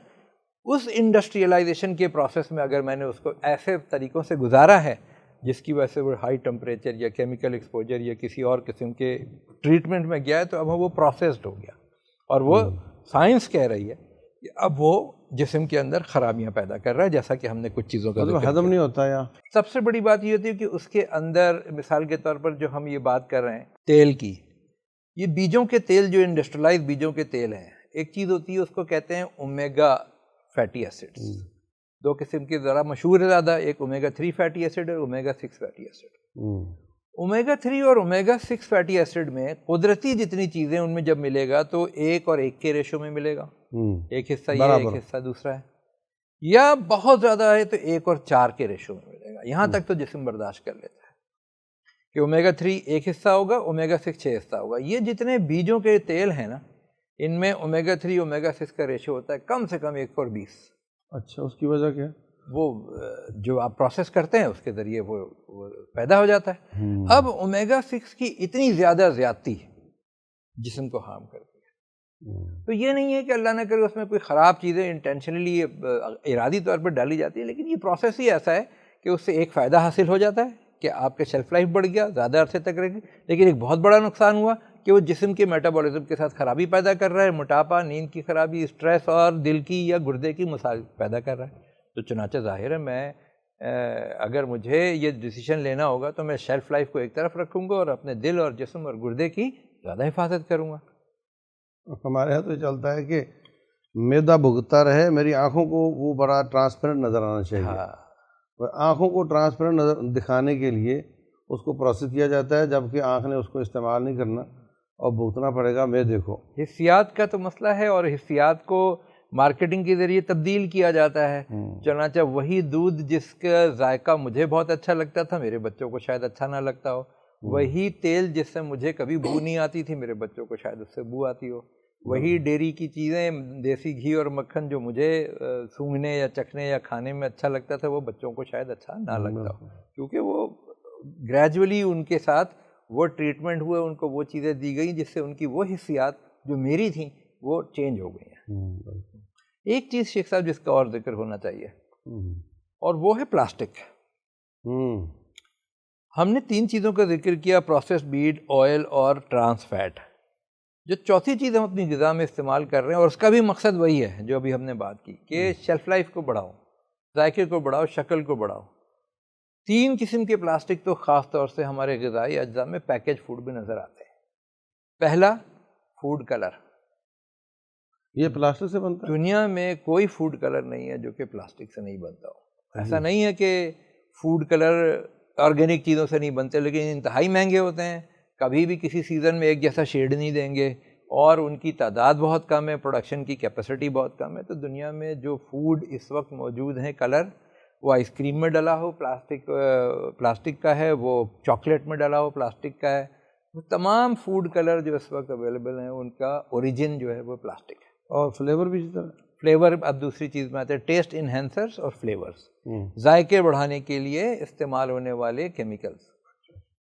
اس انڈسٹریلائزیشن کے پروسیس میں اگر میں نے اس کو ایسے طریقوں سے گزارا ہے جس کی وجہ سے وہ ہائی ٹمپریچر یا کیمیکل ایکسپوجر یا کسی اور قسم کے ٹریٹمنٹ میں گیا ہے، تو اب وہ پروسیسڈ ہو گیا، اور وہ سائنس کہہ رہی ہے کہ اب وہ جسم کے اندر خرابیاں پیدا کر رہا ہے، جیسا کہ ہم نے کچھ چیزوں کا ہضم نہیں ہوتا ہے۔ سب سے بڑی بات یہ ہوتی ہے کہ اس کے اندر مثال کے طور پر جو ہم یہ بات کر رہے ہیں تیل کی، یہ بیجوں کے تیل جو انڈسٹریلائز بیجوں کے تیل ہیں، ایک چیز ہوتی ہے اس کو کہتے ہیں اومیگا فیٹی ایسڈز، 2 قسم کے ذرا مشہور ہے زیادہ، ایک اومیگا 3 فیٹی ایسڈ اور اومیگا 6 فیٹی ایسڈ۔ اومیگا 3 اور اومیگا 6 فیٹی ایسڈ میں قدرتی جتنی چیزیں ان میں جب ملے گا تو 1 اور 1 کے ریشو میں ملے گا، ایک حصہ یہ ایک حصہ دوسرا ہے، یا بہت زیادہ ہے تو 1 اور 4 کے ریشو میں ملے گا، یہاں تک تو جسم برداشت کر لیتا ہے کہ اومیگا 3 1 حصہ ہوگا، اومیگا 6 6 حصہ ہوگا۔ یہ جتنے بیجوں کے تیل ہیں نا، ان میں اومیگا 3 اومیگا 6 کا ریشو ہوتا ہے کم سے کم 1 اور 20۔ اچھا، اس کی وجہ کیا؟ وہ جو آپ پروسیس کرتے ہیں اس کے ذریعے وہ پیدا ہو جاتا ہے۔ اب اومیگا 6 کی اتنی زیادہ زیادتی جسم کو ہارم کرتی ہے، تو یہ نہیں ہے کہ اللہ نہ کرے اس میں کوئی خراب چیزیں انٹینشنلی ارادی طور پر ڈالی جاتی ہے، لیکن یہ پروسیس ہی ایسا ہے کہ اس سے ایک فائدہ حاصل ہو جاتا ہے کہ آپ کا شیلف لائف بڑھ گیا، زیادہ عرصے تک رہے گی، لیکن ایک بہت بڑا نقصان ہوا کہ وہ جسم کے میٹابولزم کے ساتھ خرابی پیدا کر رہا ہے، موٹاپا، نیند کی خرابی، اسٹریس اور دل کی یا گردے کی مسائل پیدا کر رہا ہے۔ تو چنانچہ ظاہر ہے میں اگر مجھے یہ ڈیسیشن لینا ہوگا تو میں شیلف لائف کو ایک طرف رکھوں گا اور اپنے دل اور جسم اور گردے کی زیادہ حفاظت کروں گا۔ ہمارے یہاں تو چلتا ہے کہ معدہ بھگتا رہے، میری آنکھوں کو وہ بڑا ٹرانسپیرنٹ نظر آنا چاہیے۔ آنکھوں کو ٹرانسپیرنٹ نظر دکھانے کے لیے اس کو پروسیس کیا جاتا ہے، جبکہ آنکھ نے اس کو استعمال نہیں کرنا اور بھگتنا پڑے گا معدے کو۔ حسیات کا تو مسئلہ ہے، اور حسیات کو مارکیٹنگ کے ذریعے تبدیل کیا جاتا ہے۔ چنانچہ وہی دودھ جس کا ذائقہ مجھے بہت اچھا لگتا تھا میرے بچوں کو شاید اچھا نہ لگتا ہو، وہی تیل جس سے مجھے کبھی بو نہیں آتی تھی میرے بچوں کو شاید اس سے بو آتی ہو، وہی ڈیری کی چیزیں، دیسی گھی اور مکھن جو مجھے سونگھنے یا چکھنے یا کھانے میں اچھا لگتا تھا وہ بچوں کو شاید اچھا نہ لگتا ہو، کیونکہ وہ گریجولی ان کے ساتھ وہ ٹریٹمنٹ ہوئے، ان کو وہ چیزیں دی گئیں جس سے ان کی وہ حسیات جو میری تھیں وہ چینج ہو گئی ہیں۔ ایک چیز شیخ صاحب جس کا اور ذکر ہونا چاہیے، اور وہ ہے پلاسٹک۔ ہم نے 3 چیزوں کا ذکر کیا، پروسیس بیڈ، آئل اور ٹرانس فیٹ۔ جو چوتھی چیز ہم اپنی غذا میں استعمال کر رہے ہیں، اور اس کا بھی مقصد وہی ہے جو ابھی ہم نے بات کی کہ شیلف لائف کو بڑھاؤ، ذائقے کو بڑھاؤ، شکل کو بڑھاؤ۔ 3 قسم کے پلاسٹک تو خاص طور سے ہمارے غذائی اجزاء میں پیکیج فوڈ میں نظر آتے ہیں۔ پہلا، فوڈ کلر۔ یہ پلاسٹک سے بنتا ہے؟ دنیا میں کوئی فوڈ کلر نہیں ہے جو کہ پلاسٹک سے نہیں بنتا ہو۔ ایسا نہیں ہے کہ فوڈ کلر آرگینک چیزوں سے نہیں بنتے، لیکن انتہائی مہنگے ہوتے ہیں، کبھی بھی کسی سیزن میں ایک جیسا شیڈ نہیں دیں گے، اور ان کی تعداد بہت کم ہے، پروڈکشن کی کیپیسٹی بہت کم ہے۔ تو دنیا میں جو فوڈ اس وقت موجود ہیں کلر، وہ آئس کریم میں ڈلا ہو پلاسٹک کا ہے، وہ چاکلیٹ میں ڈلا ہو پلاسٹک کا ہے، وہ تمام فوڈ کلر جو اس وقت اویلیبل ہیں ان کا اوریجن جو ہے وہ پلاسٹک ہے۔ اور فلیور بھی اسی طرح؟ فلیور اب دوسری چیز میں آتے ہیں، ٹیسٹ انہینسرز اور فلیورز، ذائقے بڑھانے کے لیے استعمال ہونے والے کیمیکلز،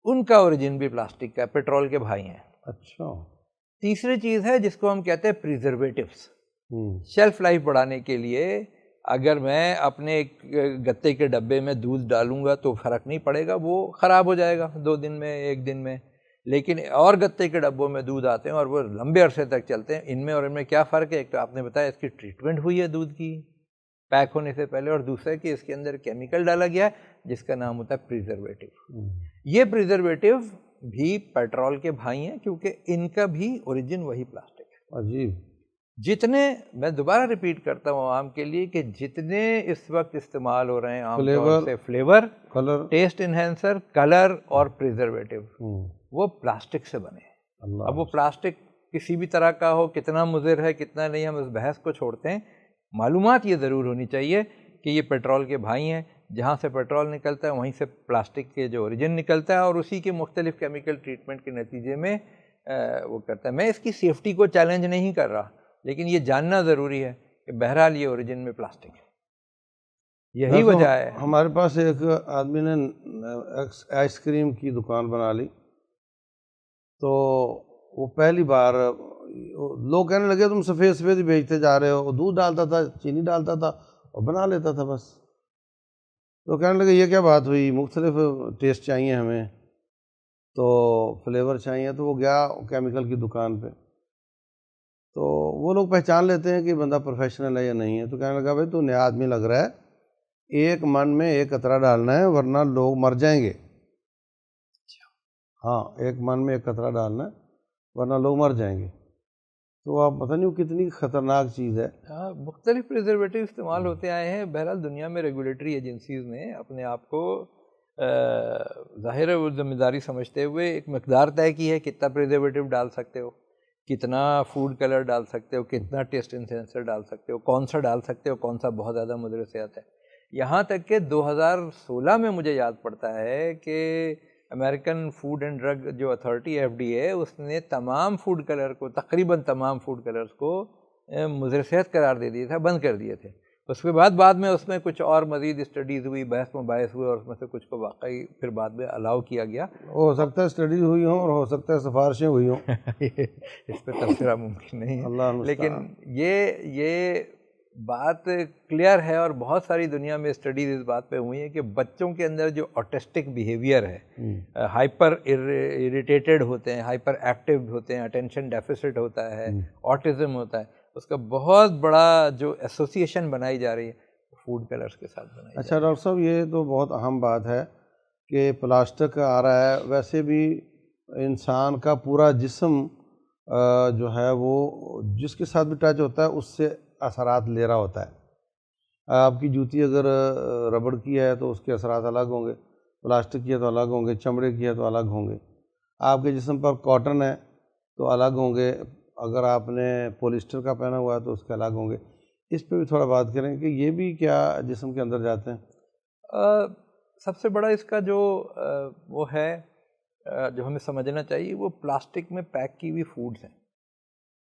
ان کا اوریجن بھی پلاسٹک کا ہے، پیٹرول کے بھائی ہیں۔ اچھا۔ تیسری چیز ہے جس کو ہم کہتے ہیں پریزرویٹوز۔ شیلف لائف بڑھانے کے لیے اگر میں اپنے گتے کے ڈبے میں دودھ ڈالوں گا تو فرق نہیں پڑے گا، وہ خراب ہو جائے گا 2 دن میں، 1 دن میں، لیکن اور گتے کے ڈبوں میں دودھ آتے ہیں اور وہ لمبے عرصے تک چلتے ہیں۔ ان میں اور ان میں کیا فرق ہے؟ ایک تو آپ نے بتایا اس کی ٹریٹمنٹ ہوئی ہے دودھ کی، پیک ہونے سے پہلے، اور دوسرا کہ اس کے اندر کیمیکل ڈالا گیا ہے جس کا نام ہوتا ہے پریزرویٹو۔ یہ پریزرویٹو بھی پیٹرول کے بھائی ہیں کیونکہ ان کا بھی اوریجن وہی پلاسٹک ہے۔ عجیب۔ جتنے، میں دوبارہ ریپیٹ کرتا ہوں عوام کے لیے، کہ جتنے اس وقت استعمال ہو رہے ہیں عام طور سے فلیور، کلر، ٹیسٹ انہینسر، کلر اور پریزرویٹو، وہ پلاسٹک سے بنے ہیں۔ اب وہ پلاسٹک کسی بھی طرح کا ہو، کتنا مضر ہے کتنا نہیں، ہم اس بحث کو چھوڑتے ہیں۔ معلومات یہ ضرور ہونی چاہیے کہ یہ پیٹرول کے بھائی ہیں، جہاں سے پیٹرول نکلتا ہے وہیں سے پلاسٹک کے جو اوریجن نکلتا ہے، اور اسی کے مختلف کیمیکل ٹریٹمنٹ کے نتیجے میں وہ کرتا ہے۔ میں اس کی سیفٹی کو چیلنج نہیں کر رہا، لیکن یہ جاننا ضروری ہے کہ بہرحال یہ اوریجن میں پلاسٹک ہے، یہی وجہ ہے۔ ہمارے پاس ایک آدمی نے آئس کریم کی دکان بنا لی، تو وہ پہلی بار لوگ کہنے لگے تم سفید سفید ہی بیچتے جا رہے ہو، وہ دودھ ڈالتا تھا، چینی ڈالتا تھا اور بنا لیتا تھا بس۔ تو کہنے لگے یہ کیا بات ہوئی، مختلف ٹیسٹ چاہیے ہمیں، تو فلیور چاہیے۔ تو وہ گیا کیمیکل کی دکان پہ، تو وہ لوگ پہچان لیتے ہیں کہ بندہ پروفیشنل ہے یا نہیں ہے۔ تو کہنے لگا بھائی تو نیا آدمی لگ رہا ہے، ایک من میں ایک قطرہ ڈالنا ہے ورنہ لوگ مر جائیں گے۔ ہاں، ایک من میں ایک قطرہ ڈالنا ہے ورنہ لوگ مر جائیں گے۔ تو آپ پتہ نہیں وہ کتنی خطرناک چیز ہے۔ مختلف پریزرویٹو استعمال ہوتے آئے ہیں۔ بہرحال دنیا میں ریگولیٹری ایجنسیز نے اپنے آپ کو ظاہر ہے وہ ذمہ داری سمجھتے ہوئے ایک مقدار طے کی ہے، کتنا پریزرویٹو ڈال سکتے ہو، کتنا فوڈ کلر ڈال سکتے ہو، کتنا ٹیسٹ انہینسر ڈال سکتے ہو، کون سا ڈال سکتے ہو، کون سا بہت زیادہ مضر صحت ہے۔ یہاں تک کہ 2016 میں مجھے یاد پڑتا ہے کہ امریکن فوڈ اینڈ ڈرگ جو اتھارٹی FDA ہے، اس نے تمام فوڈ کلر کو، تقریباً تمام فوڈ کلرز کو مضر صحت قرار دے دیا تھا، بند کر دیے تھے۔ اس کے بعد میں اس میں کچھ اور مزید اسٹڈیز ہوئی، بحث مباحث ہوئے، اور اس میں سے کچھ کو واقعی پھر بعد میں الاؤ کیا گیا۔ ہو سکتا ہے اسٹڈیز ہوئی ہوں اور ہو سکتا ہے سفارشیں ہوئی ہوں، اس پہ تبصرہ ممکن نہیں ہے، اللہ المستعان۔ لیکن یہ بات کلیئر ہے، اور بہت ساری دنیا میں اسٹڈیز اس بات پہ ہوئی ہیں کہ بچوں کے اندر جو آٹسٹک بیہیویئر ہے، ہائپر اریٹیٹڈ ہوتے ہیں، ہائپر ایکٹیو ہوتے ہیں، اٹینشن ڈیفیسٹ ہوتا ہے، آٹزم ہوتا ہے، اس کا بہت بڑا جو ایسوسیشن بنائی جا رہی ہے فوڈ کلرز کے ساتھ بنائی۔ اچھا ڈاکٹر صاحب، یہ تو بہت اہم بات ہے کہ پلاسٹک آ رہا ہے، ویسے بھی انسان کا پورا جسم جو ہے وہ جس کے ساتھ بھی ٹچ ہوتا ہے اس سے اثرات لے رہا ہوتا ہے۔ آپ کی جوتی اگر ربڑ کی ہے تو اس کے اثرات الگ ہوں گے، پلاسٹک کی ہے تو الگ ہوں گے، چمڑے کی ہے تو الگ ہوں گے، آپ کے جسم پر کاٹن ہے تو الگ ہوں گے، اگر آپ نے پولیسٹر کا پہنا ہوا ہے تو اس کے الگ ہوں گے۔ اس پہ بھی تھوڑا بات کریں کہ یہ بھی کیا جسم کے اندر جاتے ہیں؟ سب سے بڑا اس کا جو وہ ہے جو ہمیں سمجھنا چاہیے، وہ پلاسٹک میں پیک کی ہوئی فوڈز ہیں،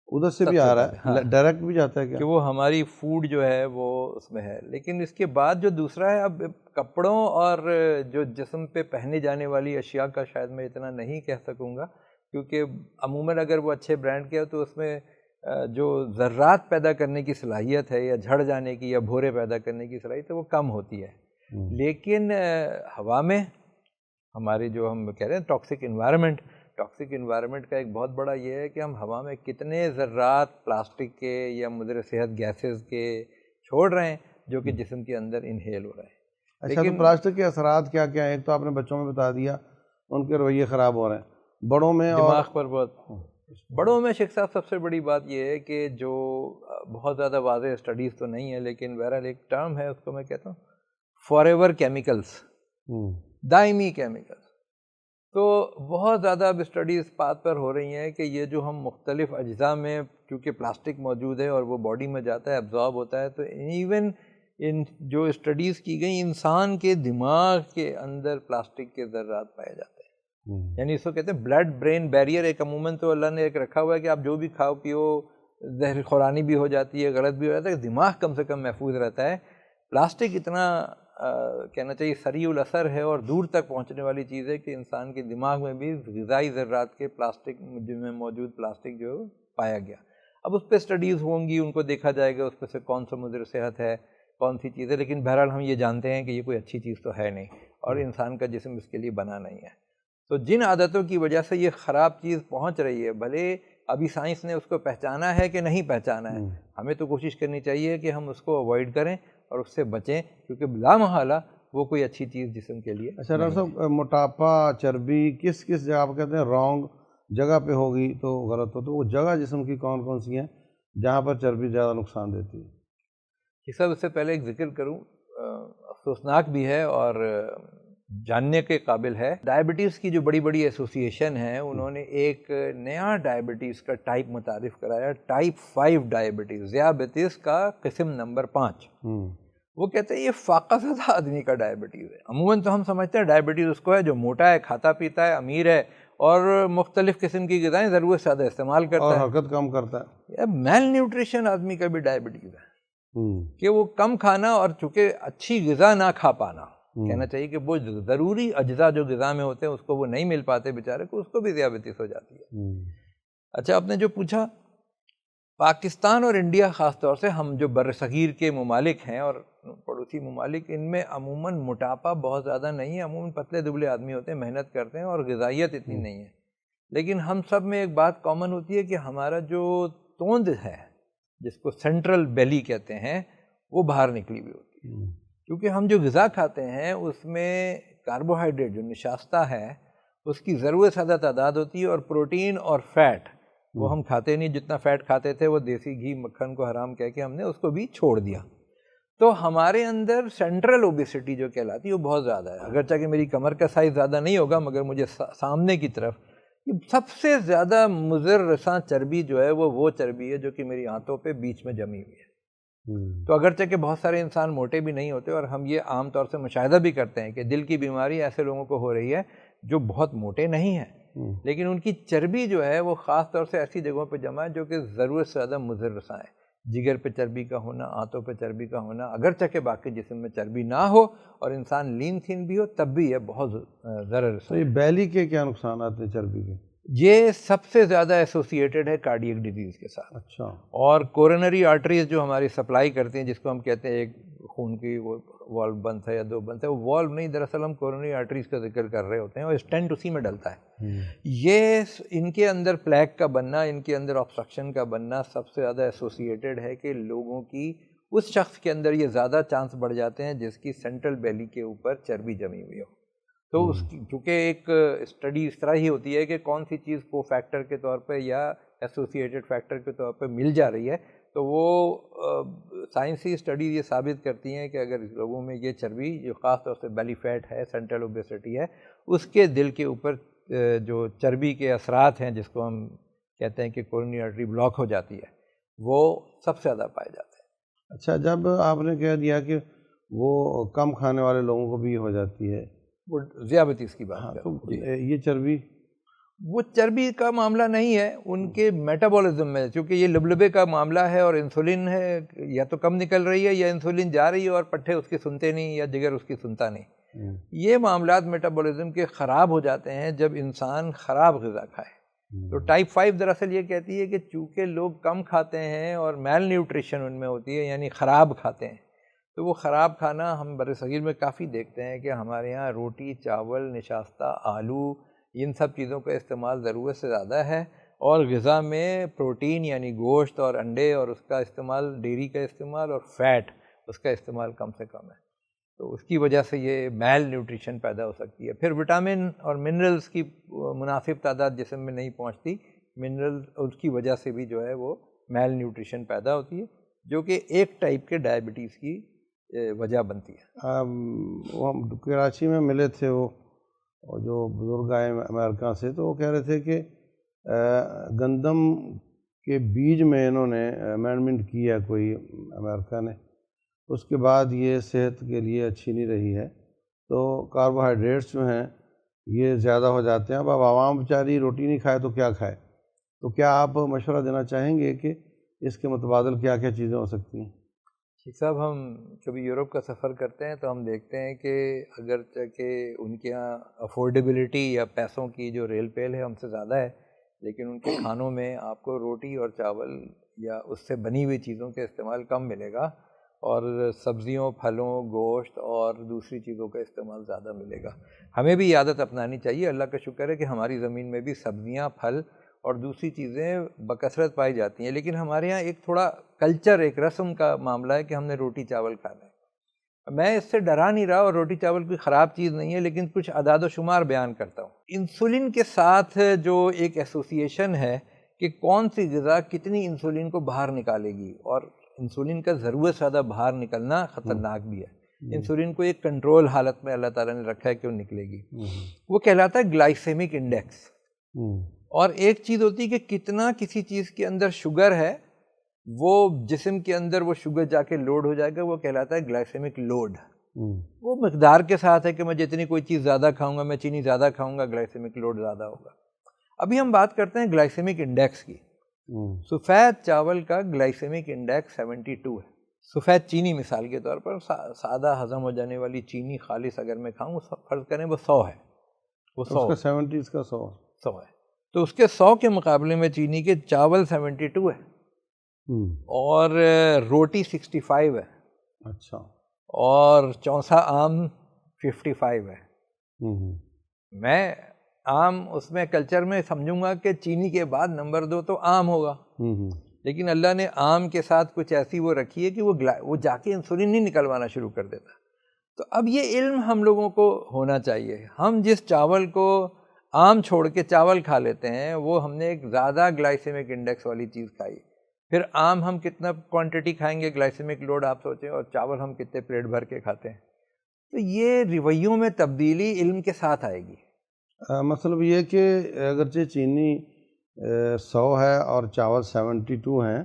ادھر سے بھی آ رہا ہے، ڈائریکٹ بھی جاتا ہے کیا؟ کہ وہ ہماری فوڈ جو ہے وہ اس میں ہے۔ لیکن اس کے بعد جو دوسرا ہے، اب کپڑوں اور جو جسم پہ پہنے جانے والی اشیاء کا شاید میں اتنا نہیں کہہ سکوں گا، کیونکہ عموماً اگر وہ اچھے برانڈ کے ہو تو اس میں جو ذرات پیدا کرنے کی صلاحیت ہے، یا جھڑ جانے کی یا بھورے پیدا کرنے کی صلاحیت ہے، وہ کم ہوتی ہے۔ لیکن ہوا میں ہماری جو ہم کہہ رہے ہیں ٹاکسک انوائرمنٹ کا ایک بہت بڑا یہ ہے کہ ہم ہوا میں کتنے ذرات پلاسٹک کے یا مضر صحت گیسز کے چھوڑ رہے ہیں جو کہ جسم کے اندر انہیل ہو رہے ہیں۔ اچھا، تو پلاسٹک کے اثرات کیا کیا ہیں؟ ایک تو آپ نے بچوں میں بتا دیا، ان کے رویے خراب ہو رہے ہیں، بڑوں میں دماغ پر بہت، بڑوں میں شیخ صاحب سب سے بڑی بات یہ ہے کہ جو بہت زیادہ واضح اسٹڈیز تو نہیں ہے، لیکن بہرحال ایک ٹرم ہے، اس کو میں کہتا ہوں فار ایور کیمیکلس، دائمی کیمیکلس۔ تو بہت زیادہ اب اسٹڈیز بات پر ہو رہی ہیں کہ یہ جو ہم مختلف اجزاء میں چونکہ پلاسٹک موجود ہے اور وہ باڈی میں جاتا ہے، ایبزارب ہوتا ہے، تو ایون ان جو اسٹڈیز کی گئی انسان کے دماغ کے اندر پلاسٹک کے ذرات پائے جاتے ہیں۔ یعنی اس کو کہتے ہیں بلڈ برین بیریئر۔ ایک عموماً تو اللہ نے ایک رکھا ہوا ہے کہ آپ جو بھی کھاؤ پیو زہر خورانی بھی ہو جاتی ہے، غلط بھی ہو جاتا ہے، دماغ کم سے کم محفوظ رہتا ہے۔ پلاسٹک اتنا کہنا چاہیے سریع الاثر ہے اور دور تک پہنچنے والی چیز ہے کہ انسان کے دماغ میں بھی غذائی ذرات کے پلاسٹک میں موجود پلاسٹک جو پایا گیا۔ اب اس پہ اسٹڈیز ہوں گی، ان کو دیکھا جائے گا اس پہ سے کون سا مضر صحت ہے، کون سی چیز ہے، لیکن بہرحال ہم یہ جانتے ہیں کہ یہ کوئی اچھی چیز تو ہے نہیں، اور انسان کا جسم اس کے لیے بنا نہیں ہے۔ تو جن عادتوں کی وجہ سے یہ خراب چیز پہنچ رہی ہے، بھلے ابھی سائنس نے اس کو پہچانا ہے کہ نہیں پہچانا ہے، ہمیں تو کوشش کرنی چاہیے کہ ہم اس کو اوائڈ کریں اور اس سے بچیں، کیونکہ لا محالہ وہ کوئی اچھی چیز جسم کے لیے اچھا ڈاکٹر صاحب، موٹاپا چربی کس کس جگہ آپ کہتے ہیں رانگ جگہ پہ ہوگی تو غلط ہو، تو وہ جگہ جسم کی کون کون سی ہیں جہاں پر چربی زیادہ نقصان دیتی ہے؟ یہ سب اس سے پہلے ایک ذکر کروں، افسوسناک بھی ہے اور جاننے کے قابل ہے۔ ڈائبٹیز کی جو بڑی بڑی ایسوسیشن ہیں، انہوں نے ایک نیا ڈائبٹیز کا ٹائپ متعارف کرایا، ٹائپ 5 ڈائبٹیز، ذیابیطس کا قسم نمبر 5۔ وہ کہتے ہیں یہ فاقہ زدہ آدمی کا ڈائبٹیز ہے۔ عموماً تو ہم سمجھتے ہیں ڈائبٹیز اس کو ہے جو موٹا ہے، کھاتا پیتا ہے، امیر ہے اور مختلف قسم کی غذائیں ضرورت سے زیادہ استعمال کرتا اور ہے، حرکت کم کرتا ہے۔ میل نیوٹریشن آدمی کا بھی ڈائبٹیز ہے کہ وہ کم کھانا اور چونکہ اچھی غذا نہ کھا پانا، کہنا چاہیے کہ وہ ضروری اجزاء جو غذا میں ہوتے ہیں اس کو وہ نہیں مل پاتے بیچارے کو، اس کو بھی ذیابیطس ہو جاتی ہے۔ اچھا، آپ نے جو پوچھا، پاکستان اور انڈیا خاص طور سے، ہم جو بر صغیر کے ممالک ہیں اور پڑوسی ممالک، ان میں عموماً موٹاپا بہت زیادہ نہیں ہے، عموماً پتلے دبلے آدمی ہوتے ہیں، محنت کرتے ہیں اور غذائیت اتنی نہیں ہے، لیکن ہم سب میں ایک بات کامن ہوتی ہے کہ ہمارا جو توند ہے، جس کو سینٹرل بیلی کہتے ہیں، وہ باہر نکلی ہوئی ہوتی ہے، کیونکہ ہم جو غذا کھاتے ہیں اس میں کاربوہائیڈریٹ جو نشاستہ ہے اس کی ضرورت زیادہ تعداد ہوتی ہے، اور پروٹین اور فیٹ وہ ہم کھاتے نہیں، جتنا فیٹ کھاتے تھے وہ دیسی گھی مکھن کو حرام کہہ کے ہم نے اس کو بھی چھوڑ دیا، تو ہمارے اندر سینٹرل اوبیسٹی جو کہلاتی ہے وہ بہت زیادہ ہے، اگرچہ کہ میری کمر کا سائز زیادہ نہیں ہوگا مگر مجھے سامنے کی طرف یہ سب سے زیادہ مضر رساں چربی جو ہے وہ چربی ہے جو کہ میری آنتوں پہ بیچ میں جمی ہوئی ہے۔ تو اگرچہ کہ بہت سارے انسان موٹے بھی نہیں ہوتے، اور ہم یہ عام طور سے مشاہدہ بھی کرتے ہیں کہ دل کی بیماری ایسے لوگوں کو ہو رہی ہے جو بہت موٹے نہیں ہیں، لیکن ان کی چربی جو ہے وہ خاص طور سے ایسی جگہوں پہ جمع ہے جو کہ ضرورت سے زیادہ مضر رساں ہے، جگر پہ چربی کا ہونا، آنتوں پہ چربی کا ہونا، اگرچہ کہ باقی جسم میں چربی نہ ہو اور انسان لین تھین بھی ہو تب بھی یہ بہت ضرر رساں تو یہ بیلی کے کیا نقصانات ہیں چربی کے؟ یہ سب سے زیادہ ایسوسیٹڈ ہے کارڈیک ڈیزیز کے ساتھ، اچھا، اور کورونری آرٹریز جو ہماری سپلائی کرتی ہیں، جس کو ہم کہتے ہیں ایک خون کی وہ والو بند ہے یا دو بند ہے، وہ والو نہیں، دراصل ہم کورونری آرٹریز کا ذکر کر رہے ہوتے ہیں، اور اسٹینٹ اسی میں ڈلتا ہے۔ یہ ان کے اندر پلیک کا بننا، ان کے اندر آبسٹرکشن کا بننا سب سے زیادہ ایسوسیٹڈ ہے کہ لوگوں کی اس شخص کے اندر یہ زیادہ چانس بڑھ جاتے ہیں جس کی سینٹرل بیلی کے اوپر چربی جمی ہوئی ہو، تو اس کی چونکہ ایک اسٹڈی اس طرح ہی ہوتی ہے کہ کون سی چیز کو فیکٹر کے طور پہ یا ایسوسیٹڈ فیکٹر کے طور پہ مل جا رہی ہے، تو وہ سائنسی اسٹڈیز یہ ثابت کرتی ہیں کہ اگر لوگوں میں یہ چربی جو خاص طور سے بیلی فیٹ ہے، سینٹرل اوبیسٹی ہے، اس کے دل کے اوپر جو چربی کے اثرات ہیں جس کو ہم کہتے ہیں کہ کورونری آرٹری بلاک ہو جاتی ہے، وہ سب سے زیادہ پائے جاتے ہیں۔ اچھا، جب آپ نے کہہ دیا کہ وہ کم کھانے والے لوگوں کو بھی ہو جاتی ہے، وہ ذیابیطس کی بات تو ہے، یہ چربی وہ چربی کا معاملہ نہیں ہے، ان کے میٹابولزم میں، چونکہ یہ لبلبے کا معاملہ ہے اور انسولین ہے، یا تو کم نکل رہی ہے یا انسولین جا رہی ہے اور پٹھے اس کی سنتے نہیں یا جگر اس کی سنتا نہیں، یہ معاملات میٹابولزم کے خراب ہو جاتے ہیں جب انسان خراب غذا کھائے۔ تو ٹائپ 5 دراصل یہ کہتی ہے کہ چونکہ لوگ کم کھاتے ہیں اور میل نیوٹریشن ان میں ہوتی ہے، یعنی خراب کھاتے ہیں، تو وہ خراب کھانا ہم برصغیر میں کافی دیکھتے ہیں کہ ہمارے یہاں روٹی، چاول، نشاستہ، آلو، ان سب چیزوں کا استعمال ضرورت سے زیادہ ہے، اور غذا میں پروٹین یعنی گوشت اور انڈے اور اس کا استعمال، ڈیری کا استعمال اور فیٹ اس کا استعمال کم سے کم ہے، تو اس کی وجہ سے یہ میل نیوٹریشن پیدا ہو سکتی ہے۔ پھر وٹامن اور منرلز کی مناسب تعداد جسم میں نہیں پہنچتی، منرل اس کی وجہ سے بھی جو ہے وہ میل نیوٹریشن پیدا ہوتی ہے، جو کہ ایک ٹائپ کے ڈائبٹیز کی وجہ بنتی ہے۔ وہ ہم کراچی میں ملے تھے، وہ جو بزرگ آئے امریکہ سے، تو وہ کہہ رہے تھے کہ گندم کے بیج میں انہوں نے امینڈمنٹ کی ہے کوئی امریکہ نے، اس کے بعد یہ صحت کے لیے اچھی نہیں رہی ہے، تو کاربوہائیڈریٹس جو ہیں یہ زیادہ ہو جاتے ہیں۔ اب عوام بیچاری روٹی نہیں کھائے تو کیا کھائے؟ تو کیا آپ مشورہ دینا چاہیں گے کہ اس کے متبادل کیا کیا چیزیں ہو سکتی ہیں؟ شیخ صاحب، ہم کبھی یورپ کا سفر کرتے ہیں تو ہم دیکھتے ہیں کہ اگرچہ کہ ان کے یہاں افورڈیبلٹی یا پیسوں کی جو ریل پیل ہے ہم سے زیادہ ہے، لیکن ان کے کھانوں میں آپ کو روٹی اور چاول یا اس سے بنی ہوئی چیزوں کا استعمال کم ملے گا، اور سبزیوں، پھلوں، گوشت اور دوسری چیزوں کا استعمال زیادہ ملے گا۔ ہمیں بھی یہ عادت اپنانی چاہیے۔ اللہ کا شکر ہے کہ ہماری زمین میں بھی سبزیاں، پھل اور دوسری چیزیں بکثرت پائی جاتی ہیں، لیکن ہمارے ہاں ایک تھوڑا کلچر، ایک رسم کا معاملہ ہے کہ ہم نے روٹی چاول کھانا ہے، میں اس سے ڈرا نہیں رہا، اور روٹی چاول کوئی خراب چیز نہیں ہے، لیکن کچھ اعداد و شمار بیان کرتا ہوں۔ انسولین کے ساتھ جو ایک ایسوسیشن ہے کہ کون سی غذا کتنی انسولین کو باہر نکالے گی، اور انسولین کا ضرورت سے زیادہ باہر نکلنا خطرناک بھی ہے۔ انسولین کو ایک کنٹرول حالت میں اللہ تعالیٰ نے رکھا ہے کہ وہ نکلے گی، وہ کہلاتا ہے گلائسیمک انڈیکس۔ اور ایک چیز ہوتی ہے کہ کتنا کسی چیز کے اندر شوگر ہے، وہ جسم کے اندر وہ شوگر جا کے لوڈ ہو جائے گا، وہ کہلاتا ہے گلائسیمک لوڈ۔ وہ مقدار کے ساتھ ہے کہ میں جتنی کوئی چیز زیادہ کھاؤں گا، میں چینی زیادہ کھاؤں گا، گلائسیمک لوڈ زیادہ ہوگا۔ ابھی ہم بات کرتے ہیں گلائسیمک انڈیکس کی۔ سفید چاول کا گلائسیمک انڈیکس 72 ہے۔ سفید چینی مثال کے طور پر سادہ ہضم ہو جانے والی چینی خالص اگر میں کھاؤں، فرض کریں وہ 100 ہے، وہ 70 کا 100 ہے، تو اس کے 100 کے مقابلے میں چینی کے چاول 72 ہے، اور روٹی 65 ہے، اچھا، اور چونسا آم 55 ہے۔ میں آم اس میں کلچر میں سمجھوں گا کہ چینی کے بعد نمبر 2 تو آم ہوگا، لیکن اللہ نے آم کے ساتھ کچھ ایسی وہ رکھی ہے کہ وہ جا کے انسولین نہیں نکلوانا شروع کر دیتا۔ تو اب یہ علم ہم لوگوں کو ہونا چاہیے۔ ہم جس چاول کو آم چھوڑ کے چاول کھا لیتے ہیں، وہ ہم نے ایک زیادہ گلائسیمک انڈیکس والی چیز کھائی۔ پھر آم ہم کتنا کوانٹٹی کھائیں گے گلائسیمک لوڈ آپ سوچیں، اور چاول ہم کتنے پلیٹ بھر کے کھاتے ہیں۔ تو یہ رویوں میں تبدیلی علم کے ساتھ آئے گی۔ مطلب یہ کہ اگرچہ چینی 100 ہے اور چاول 72 ہیں،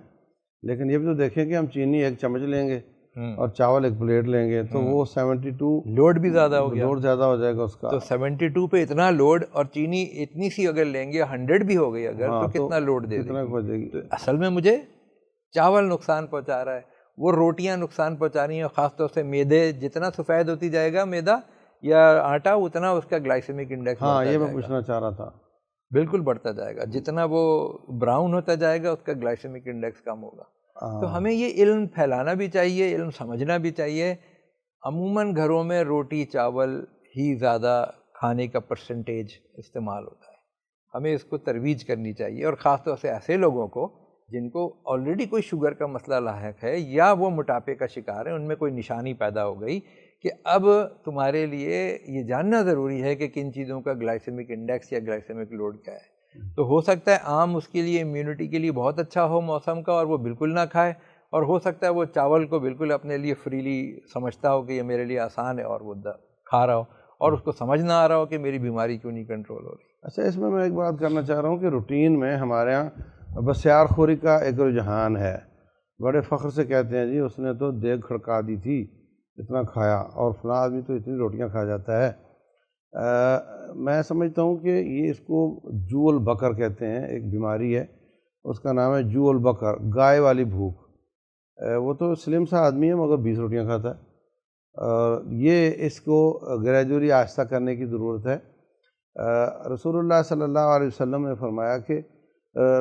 لیکن یہ بھی تو دیکھیں کہ ہم چینی 1 چمچ لیں گے اور چاول 1 پلیٹ لیں گے، تو وہ 72 لوڈ بھی زیادہ ہو گیا، لوڈ زیادہ ہو جائے گا اس کا۔ تو 72 پہ اتنا لوڈ، اور چینی اتنی سی اگر لیں گے 100 بھی ہو گئی اگر، تو کتنا لوڈ دے گی؟ تو اصل میں مجھے چاول نقصان پہنچا رہا ہے، وہ روٹیاں نقصان پہنچا رہی ہیں، خاص طور سے میدے، جتنا سفید ہوتی جائے گا میدا یا آٹا، اتنا اس کا گلائسیمک انڈیکس بڑھتا جائے گا۔ یہ میں پوچھنا چاہ رہا تھا۔ بالکل بڑھتا جائے گا، جتنا وہ براؤن ہوتا جائے گا اس کا گلائسیمک انڈیکس کم ہوگا۔ تو ہمیں یہ علم پھیلانا بھی چاہیے، علم سمجھنا بھی چاہیے۔ عموماً گھروں میں روٹی چاول ہی زیادہ کھانے کا پرسنٹیج استعمال ہوتا ہے، ہمیں اس کو ترویج کرنی چاہیے، اور خاص طور سے ایسے لوگوں کو جن کو آلریڈی کوئی شوگر کا مسئلہ لاحق ہے یا وہ موٹاپے کا شکار ہے، ان میں کوئی نشانی پیدا ہو گئی کہ اب تمہارے لیے یہ جاننا ضروری ہے کہ کن چیزوں کا گلائسیمک انڈیکس یا گلائسیمک لوڈ کیا ہے۔ تو ہو سکتا ہے آم اس کے لیے امیونٹی کے لیے بہت اچھا ہو موسم کا، اور وہ بالکل نہ کھائے، اور ہو سکتا ہے وہ چاول کو بالکل اپنے لیے فریلی سمجھتا ہو کہ یہ میرے لیے آسان ہے، اور وہ کھا رہا ہو، اور اس کو سمجھ نہ آ رہا ہو کہ میری بیماری کیوں نہیں کنٹرول ہو رہی۔ اچھا، اس میں ایک بات کرنا چاہ رہا ہوں کہ روٹین میں ہمارے ہاں بسیار خوری کا ایک رجحان ہے۔ بڑے فخر سے کہتے ہیں جی اس نے تو دیگ کھڑکا دی تھی، اتنا کھایا، اور فلاں آدمی تو اتنی روٹیاں کھا جاتا ہے۔ میں سمجھتا ہوں کہ یہ اس کو جو البکر کہتے ہیں، ایک بیماری ہے، اس کا نام ہے جو البکر، گائے والی بھوک۔ وہ تو سلم سا آدمی ہے مگر 20 روٹیاں کھاتا ہے، اور یہ اس کو گریجولی آہستہ کرنے کی ضرورت ہے۔ رسول اللہ صلی اللہ علیہ وسلم نے فرمایا کہ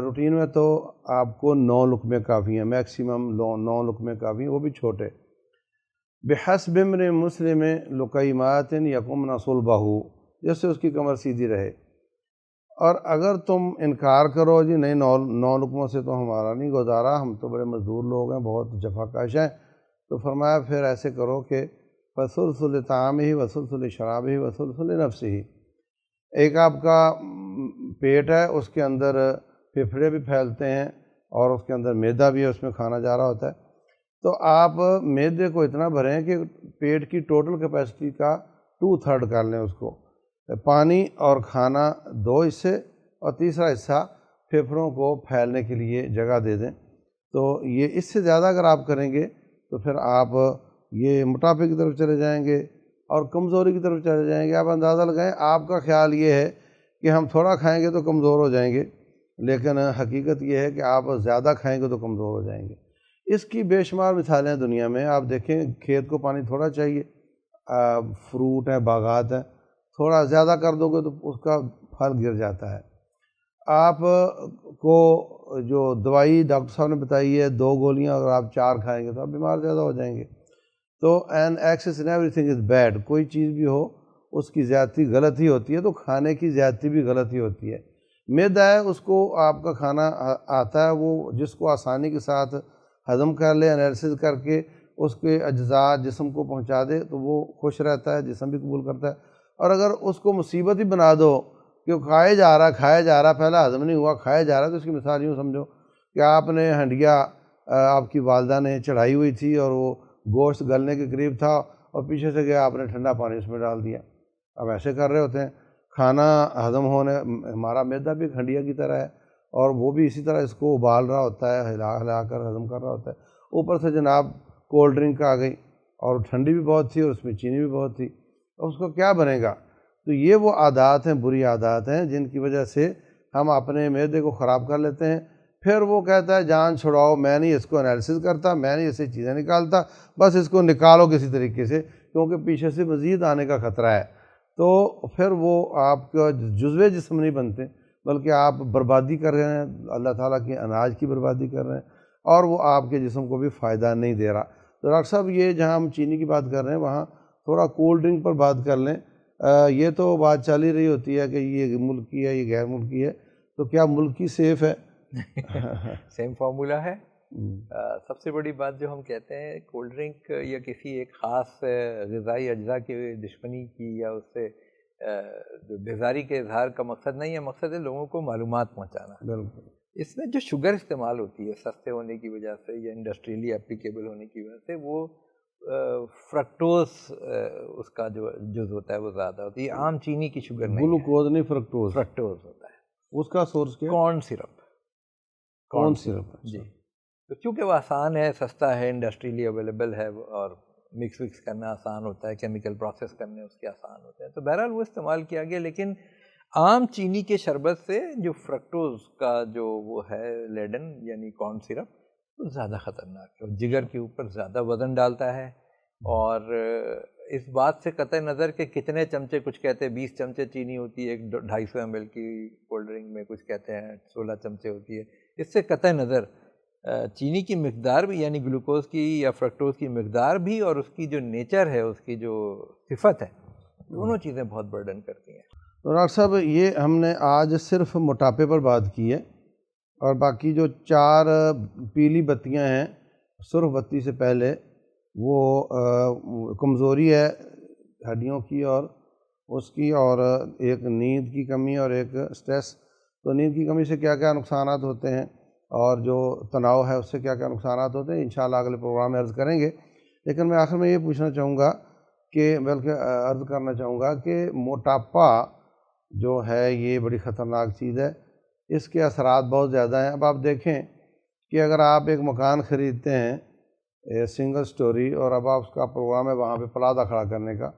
روٹین میں تو آپ کو 9 لقمے کافی ہیں، میکسیمم 9 لقمے کافی ہیں، وہ بھی چھوٹے۔ بحسب امرئ مسلم لقیمات یقمن صلبہ، جس سے اس کی کمر سیدھی رہے۔ اور اگر تم انکار کرو جی نہیں 9 لقموں سے تو ہمارا نہیں گزارا، ہم تو بڑے مزدور لوگ ہیں، بہت جفا کاش ہیں، تو فرمایا پھر ایسے کرو کہ فثلث لطعامہ وثلث لشرابہ وثلث لنفسہ۔ ایک آپ کا پیٹ ہے، اس کے اندر پھیپھڑے بھی پھیلتے ہیں، اور اس کے اندر میدا بھی ہے، اس میں کھانا جا رہا ہوتا ہے، تو آپ میدے کو اتنا بھریں کہ پیٹ کی ٹوٹل کیپیسٹی کا 2/3 کر لیں، اس کو پانی اور کھانا 2 حصے، اور تیسرا حصہ پھیپھڑوں کو پھیلنے کے لیے جگہ دے دیں۔ تو یہ اس سے زیادہ اگر آپ کریں گے تو پھر آپ یہ موٹاپے کی طرف چلے جائیں گے اور کمزوری کی طرف چلے جائیں گے۔ آپ اندازہ لگائیں، آپ کا خیال یہ ہے کہ ہم تھوڑا کھائیں گے تو کمزور ہو جائیں گے، لیکن حقیقت یہ ہے کہ آپ زیادہ کھائیں گے تو کمزور ہو جائیں گے۔ اس کی بے شمار مثالیں ہیں دنیا میں۔ آپ دیکھیں کھیت کو پانی تھوڑا چاہیے، فروٹ ہیں، باغات ہیں، تھوڑا زیادہ کر دو گے تو اس کا پھل گر جاتا ہے۔ آپ کو جو دوائی ڈاکٹر صاحب نے بتائی ہے 2 گولیاں اگر آپ 4 کھائیں گے تو آپ بیمار زیادہ ہو جائیں گے۔ تو an excess in everything is bad, کوئی چیز بھی ہو اس کی زیادتی غلط ہی ہوتی ہے، تو کھانے کی زیادتی بھی غلط ہی ہوتی ہے۔ میدا ہے، اس کو آپ کا کھانا آتا ہے، وہ جس کو آسانی کے ساتھ ہضم کر لے، انالیسس کر کے اس کے اجزاء جسم کو پہنچا دے تو وہ خوش رہتا ہے، جسم بھی قبول کرتا ہے۔ اور اگر اس کو مصیبت ہی بنا دو کہ وہ کھائے جا رہا، پہلا ہضم نہیں ہوا، کھایا جا رہا، تو اس کی مثال یوں سمجھو کہ آپ نے ہنڈیا آپ کی والدہ نے چڑھائی ہوئی تھی اور وہ گوشت گلنے کے قریب تھا، اور پیچھے سے گیا آپ نے ٹھنڈا پانی اس میں ڈال دیا۔ اب ایسے کر رہے ہوتے ہیں، کھانا ہضم ہونے، ہمارا معدہ بھی ایک ہنڈیا کی طرح ہے، اور وہ بھی اسی طرح اس کو ابال رہا ہوتا ہے، ہلا کر ہضم کر رہا ہوتا ہے۔ اوپر سے جناب کولڈ ڈرنک آ گئی، اور ٹھنڈی بھی بہت تھی اور اس میں چینی بھی بہت تھی، اور اس کو کیا بنے گا؟ تو یہ وہ عادات ہیں، بری عادات ہیں، جن کی وجہ سے ہم اپنے معدے کو خراب کر لیتے ہیں۔ پھر وہ کہتا ہے جان چھڑاؤ، میں نہیں اس کو انالیسس کرتا، میں نہیں اسے چیزیں نکالتا، بس اس کو نکالو کسی طریقے سے، کیونکہ پیچھے سے مزید آنے کا خطرہ ہے۔ تو پھر وہ آپ کا جزوِ جسم نہیں بنتے، بلکہ آپ بربادی کر رہے ہیں، اللہ تعالیٰ کے اناج کی بربادی کر رہے ہیں، اور وہ آپ کے جسم کو بھی فائدہ نہیں دے رہا۔ تو ڈاکٹر صاحب یہ جہاں ہم چینی کی بات کر رہے ہیں، وہاں تھوڑا کولڈ ڈرنک پر بات کر لیں۔ یہ تو بات چل ہی رہی ہوتی ہے کہ یہ ملکی ہے، یہ غیر ملکی ہے، تو کیا ملکی سیف ہے؟ سیم فارمولا ہے۔ سب سے بڑی بات جو ہم کہتے ہیں کولڈ ڈرنک یا کسی ایک خاص غذائی اجزاء کی دشمنی کی یا اس سے بیزاری کے اظہار کا مقصد نہیں ہے، مقصد ہے لوگوں کو معلومات پہنچانا۔ بالکل۔ اس میں جو شوگر استعمال ہوتی ہے سستے ہونے کی وجہ سے یا انڈسٹریلی اپلیکیبل ہونے کی وجہ سے، وہ فرکٹوز اس کا جو جز ہوتا ہے وہ زیادہ ہوتی ہے۔ عام چینی کی شوگر نہیں ہے، گلوکوز نہیں، فرکٹوز ہوتا ہے۔ اس کا سورس کیا ہے؟ کارن سرپ۔ کارن سرپ، جی، تو چونکہ وہ آسان ہے، سستا ہے، انڈسٹریلی اویلیبل ہے، اور مکس وکس کرنا آسان ہوتا ہے، کیمیکل پروسیس کرنے اس کے آسان ہوتے ہیں، تو بہرحال وہ استعمال کیا گیا۔ لیکن عام چینی کے شربت سے جو فرکٹوز کا جو وہ ہے لیڈن یعنی کارن سرپ، وہ زیادہ خطرناک ہے، جگر کے اوپر زیادہ وزن ڈالتا ہے، اور اس بات سے قطع نظر کہ کتنے چمچے، کچھ کہتے ہیں 20 چمچے چینی ہوتی ہے ایک 250 ml کی کولڈ ڈرنک میں، کچھ کہتے ہیں 16 چمچے ہوتی ہے، اس سے قطع نظر چینی کی مقدار بھی، یعنی گلوکوز کی یا فرکٹوز کی مقدار بھی، اور اس کی جو نیچر ہے، اس کی جو صفت ہے، دونوں چیزیں بہت برڈن کرتی ہیں۔ تو ڈاکٹر صاحب یہ ہم نے آج صرف موٹاپے پر بات کی ہے، اور باقی جو 4 پیلی بتیاں ہیں سرخ بتی سے پہلے، وہ کمزوری ہے ہڈیوں کی اور اس کی، اور ایک نیند کی کمی اور ایک سٹریس۔ تو نیند کی کمی سے کیا کیا نقصانات ہوتے ہیں، اور جو تناؤ ہے اس سے کیا کیا نقصانات ہوتے ہیں، انشاءاللہ اگلے پروگرام میں عرض کریں گے۔ لیکن میں آخر میں یہ پوچھنا چاہوں گا کہ عرض کرنا چاہوں گا کہ موٹاپا جو ہے یہ بڑی خطرناک چیز ہے، اس کے اثرات بہت زیادہ ہیں۔ اب آپ دیکھیں کہ اگر آپ ایک مکان خریدتے ہیں سنگل سٹوری، اور اب آپ اس کا پروگرام ہے وہاں پہ پلازہ کھڑا کرنے کا،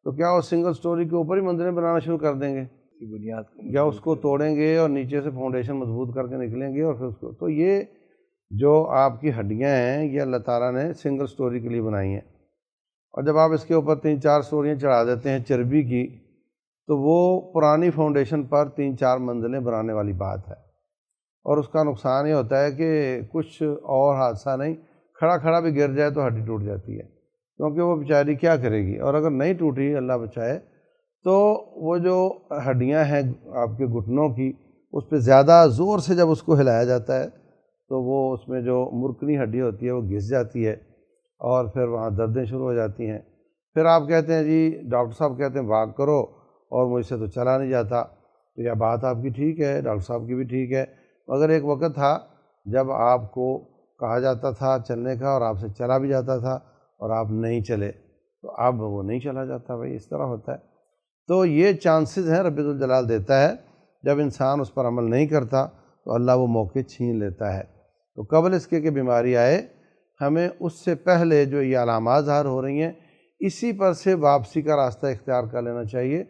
تو کیا وہ سنگل سٹوری کے اوپر ہی منزلیں بنانا شروع کر دیں گے؟ بنیاد یا اس کو توڑیں گے اور نیچے سے فاؤنڈیشن مضبوط کر کے نکلیں گے، اور پھر اس کو، تو یہ جو آپ کی ہڈیاں ہیں یہ اللہ تعالیٰ نے سنگل سٹوری کے لیے بنائی ہیں، اور جب آپ اس کے اوپر 3-4 سٹوریاں چڑھا دیتے ہیں چربی کی، تو وہ پرانی فاؤنڈیشن پر 3-4 منزلیں بنانے والی بات ہے، اور اس کا نقصان یہ ہوتا ہے کہ کچھ اور حادثہ نہیں، کھڑا بھی گر جائے تو ہڈی ٹوٹ جاتی ہے، کیونکہ وہ بیچاری کیا کرے گی، اور اگر نہیں ٹوٹی اللہ بچائے تو وہ جو ہڈیاں ہیں آپ کے گھٹنوں کی، اس پہ زیادہ زور سے جب اس کو ہلایا جاتا ہے تو وہ اس میں جو مرکنی ہڈی ہوتی ہے وہ گھس جاتی ہے، اور پھر وہاں دردیں شروع ہو جاتی ہیں۔ پھر آپ کہتے ہیں جی ڈاکٹر صاحب کہتے ہیں واک کرو، اور مجھ سے تو چلا نہیں جاتا، تو یہ بات آپ کی ٹھیک ہے، ڈاکٹر صاحب کی بھی ٹھیک ہے، مگر ایک وقت تھا جب آپ کو کہا جاتا تھا چلنے کا، اور آپ سے چلا بھی جاتا تھا، اور آپ نہیں چلے، تو اب وہ نہیں چلا جاتا، بھائی اس طرح ہوتا ہے۔ تو یہ چانسز ہیں رب الجلال دیتا ہے، جب انسان اس پر عمل نہیں کرتا تو اللہ وہ موقع چھین لیتا ہے۔ تو قبل اس کے کہ بیماری آئے، ہمیں اس سے پہلے جو یہ علامات ظاہر ہو رہی ہیں، اسی پر سے واپسی کا راستہ اختیار کر لینا چاہیے،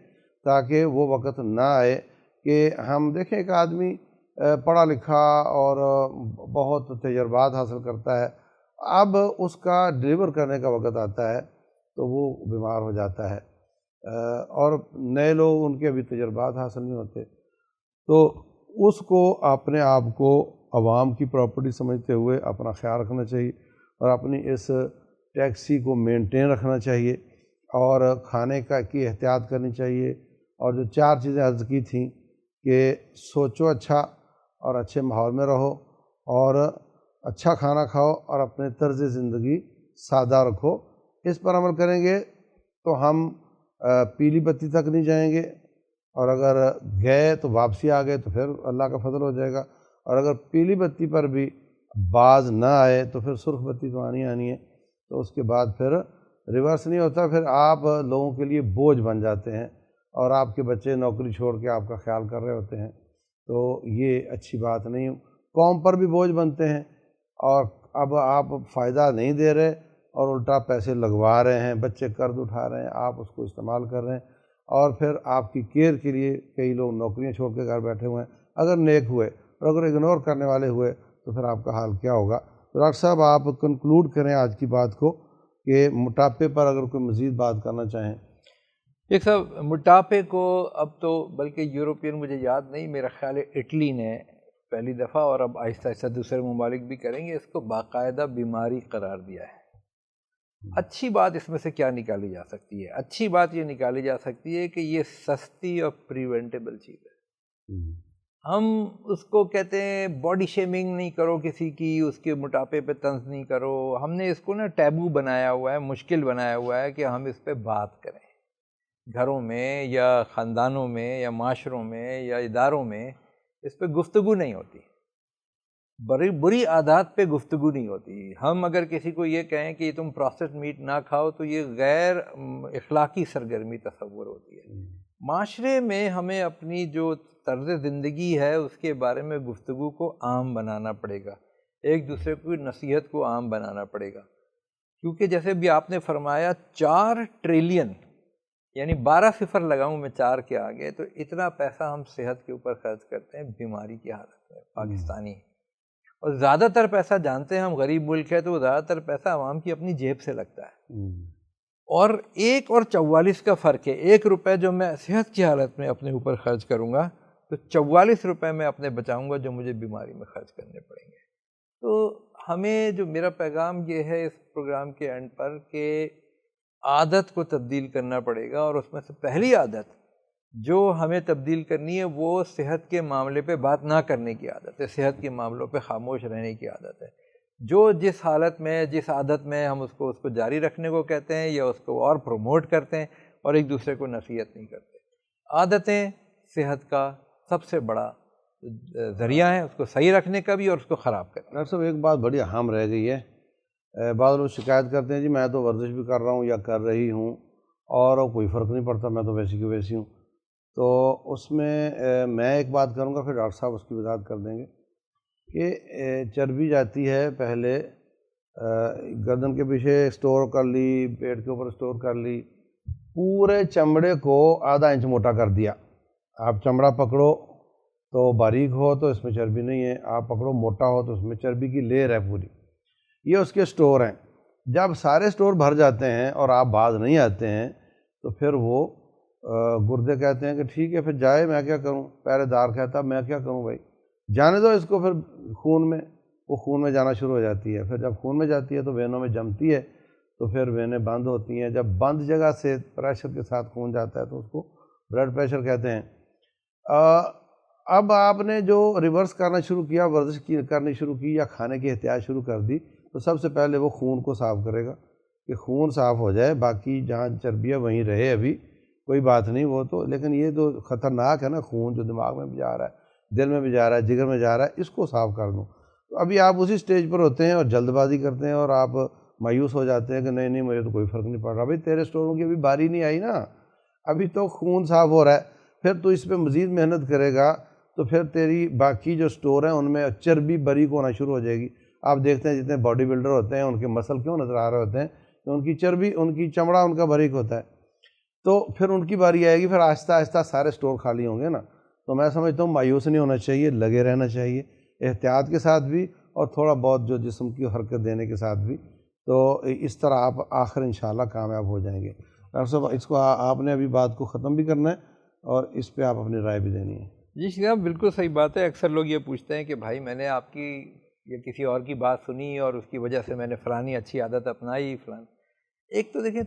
تاکہ وہ وقت نہ آئے کہ ہم دیکھیں ایک آدمی پڑھا لکھا اور بہت تجربات حاصل کرتا ہے، اب اس کا ڈلیور کرنے کا وقت آتا ہے تو وہ بیمار ہو جاتا ہے، اور نئے لوگ ان کے ابھی تجربات حاصل نہیں ہوتے، تو اس کو اپنے آپ کو عوام کی پراپرٹی سمجھتے ہوئے اپنا خیال رکھنا چاہیے، اور اپنی اس ٹیکسی کو مینٹین رکھنا چاہیے، اور کھانے کی احتیاط کرنی چاہیے، اور جو 4 چیزیں عرض کی تھیں کہ سوچو اچھا، اور اچھے ماحول میں رہو، اور اچھا کھانا کھاؤ، اور اپنے طرز زندگی سادہ رکھو، اس پر عمل کریں گے تو ہم پیلی بتی تک نہیں جائیں گے، اور اگر گئے تو واپسی آ گئے تو پھر اللہ کا فضل ہو جائے گا، اور اگر پیلی بتی پر بھی باز نہ آئے تو پھر سرخ بتی تو آنی ہے، تو اس کے بعد پھر ریورس نہیں ہوتا، پھر آپ لوگوں کے لیے بوجھ بن جاتے ہیں، اور آپ کے بچے نوکری چھوڑ کے آپ کا خیال کر رہے ہوتے ہیں، تو یہ اچھی بات نہیں، قوم پر بھی بوجھ بنتے ہیں، اور اب آپ فائدہ نہیں دے رہے اور الٹا پیسے لگوا رہے ہیں، بچے قرض اٹھا رہے ہیں، آپ اس کو استعمال کر رہے ہیں، اور پھر آپ کی کیئر کے لیے کئی لوگ نوکریاں چھوڑ کے گھر بیٹھے ہوئے ہیں، اگر نیک ہوئے، اور اگر اگنور کرنے والے ہوئے تو پھر آپ کا حال کیا ہوگا۔ تو ڈاکٹر صاحب آپ کنکلوڈ کریں آج کی بات کو، کہ موٹاپے پر اگر کوئی مزید بات کرنا چاہیں۔ ایک صاحب موٹاپے کو اب تو بلکہ یورپین، مجھے یاد نہیں، میرا خیال ہے اٹلی نے پہلی دفعہ، اور اب آہستہ آہستہ دوسرے ممالک بھی کریں گے، اس کو باقاعدہ بیماری قرار دیا ہے۔ اچھی بات اس میں سے کیا نکالی جا سکتی ہے؟ اچھی بات یہ نکالی جا سکتی ہے کہ یہ سستی اور پریونٹیبل چیز ہے۔ ہم اس کو کہتے ہیں باڈی شیمنگ نہیں کرو کسی کی، اس کے موٹاپے پہ طنز نہیں کرو، ہم نے اس کو نا ٹیبو بنایا ہوا ہے، مشکل بنایا ہوا ہے کہ ہم اس پہ بات کریں، گھروں میں یا خاندانوں میں یا معاشروں میں یا اداروں میں اس پہ گفتگو نہیں ہوتی، بری عادات پہ گفتگو نہیں ہوتی۔ ہم اگر کسی کو یہ کہیں کہ تم پروسیسڈ میٹ نہ کھاؤ تو یہ غیر اخلاقی سرگرمی تصور ہوتی ہے۔ معاشرے میں ہمیں اپنی جو طرز زندگی ہے اس کے بارے میں گفتگو کو عام بنانا پڑے گا، ایک دوسرے کو نصیحت کو عام بنانا پڑے گا، کیونکہ جیسے بھی آپ نے فرمایا 4 ٹریلین، یعنی 12 صفر لگاؤں میں 4 کے آگے، تو اتنا پیسہ ہم صحت کے اوپر خرچ کرتے ہیں بیماری کی حالت میں پاکستانی، اور زیادہ تر پیسہ جانتے ہیں ہم غریب ملک ہے تو زیادہ تر پیسہ عوام کی اپنی جیب سے لگتا ہے، اور 1 اور 44 کا فرق ہے۔ 1 روپے جو میں صحت کی حالت میں اپنے اوپر خرچ کروں گا تو 44 روپے میں اپنے بچاؤں گا جو مجھے بیماری میں خرچ کرنے پڑیں گے۔ تو ہمیں جو میرا پیغام یہ ہے اس پروگرام کے اینڈ پر کہ عادت کو تبدیل کرنا پڑے گا، اور اس میں سے پہلی عادت جو ہمیں تبدیل کرنی ہے وہ صحت کے معاملے پہ بات نہ کرنے کی عادت ہے، صحت کے معاملوں پہ خاموش رہنے کی عادت ہے۔ جو جس حالت میں، جس عادت میں ہم اس کو جاری رکھنے کو کہتے ہیں یا اس کو اور پروموٹ کرتے ہیں، اور ایک دوسرے کو نصیحت نہیں کرتے۔ عادتیں صحت کا سب سے بڑا ذریعہ ہیں، اس کو صحیح رکھنے کا بھی اور اس کو خراب کرنے کا۔ ڈاکٹر صاحب ایک بات بڑی اہم رہ گئی ہے، بعض لوگ شکایت کرتے ہیں جی میں تو ورزش بھی کر رہا ہوں یا کر رہی ہوں اور کوئی فرق نہیں پڑتا، میں تو ویسی کی ویسی ہوں۔ تو اس میں میں ایک بات کروں گا، پھر ڈاکٹر صاحب اس کی وضاحت کر دیں گے کہ چربی جاتی ہے پہلے گردن کے پیچھے سٹور کر لی، پیٹ کے اوپر سٹور کر لی، پورے چمڑے کو آدھا انچ موٹا کر دیا۔ آپ چمڑا پکڑو تو باریک ہو تو اس میں چربی نہیں ہے، آپ پکڑو موٹا ہو تو اس میں چربی کی لیئر ہے پوری، یہ اس کے سٹور ہیں۔ جب سارے سٹور بھر جاتے ہیں اور آپ باز نہیں آتے ہیں تو پھر وہ گردے کہتے ہیں کہ ٹھیک ہے پھر جائے، میں کیا کروں، پہرے دار کہتا میں کیا کروں بھائی، جانے دو اس کو، پھر خون میں، وہ خون میں جانا شروع ہو جاتی ہے، پھر جب خون میں جاتی ہے تو وینوں میں جمتی ہے، تو پھر وینیں بند ہوتی ہیں، جب بند جگہ سے پریشر کے ساتھ خون جاتا ہے تو اس کو بلڈ پریشر کہتے ہیں۔ اب آپ نے جو ریورس کرنا شروع کیا، ورزش کرنی شروع کی یا کھانے کی احتیاط شروع کر دی، تو سب سے پہلے وہ خون کو صاف کرے گا کہ خون صاف ہو جائے، باقی جہاں چربیاں وہیں رہے، ابھی کوئی بات نہیں وہ تو، لیکن یہ تو خطرناک ہے نا، خون جو دماغ میں بھی جا رہا ہے، دل میں بھی جا رہا ہے، جگر میں جا رہا ہے، اس کو صاف کر دوں۔ تو ابھی آپ اسی سٹیج پر ہوتے ہیں اور جلد بازی کرتے ہیں اور آپ مایوس ہو جاتے ہیں کہ نہیں نہیں مجھے تو کوئی فرق نہیں پڑ رہا۔ بھائی تیرے سٹوروں کی ابھی باری نہیں آئی نا، ابھی تو خون صاف ہو رہا ہے، پھر تو اس پہ مزید محنت کرے گا تو پھر تیری باقی جو سٹور ہیں ان میں چربی باریک ہونا شروع ہو جائے گی۔ آپ دیکھتے ہیں جتنے باڈی بلڈر ہوتے ہیں ان کے مسل کیوں نظر آ رہے ہوتے ہیں کہ ان کی چربی، ان کی چمڑا ان کا باریک ہوتا ہے، تو پھر ان کی باری آئے گی، پھر آہستہ آہستہ سارے سٹور خالی ہوں گے نا۔ تو میں سمجھتا ہوں مایوس نہیں ہونا چاہیے، لگے رہنا چاہیے احتیاط کے ساتھ بھی اور تھوڑا بہت جو جسم کی حرکت دینے کے ساتھ بھی، تو اس طرح آپ آخر انشاءاللہ کامیاب ہو جائیں گے۔ ڈاکٹر صاحب اس کو آپ نے ابھی بات کو ختم بھی کرنا ہے اور اس پہ آپ اپنی رائے بھی دینی ہے۔ جی صاحب بالکل صحیح بات ہے۔ اکثر لوگ یہ پوچھتے ہیں کہ بھائی میں نے آپ کی یا کسی اور کی بات سنی اور اس کی وجہ سے میں نے فلانی اچھی عادت اپنائی فلان۔ ایک تو دیکھیں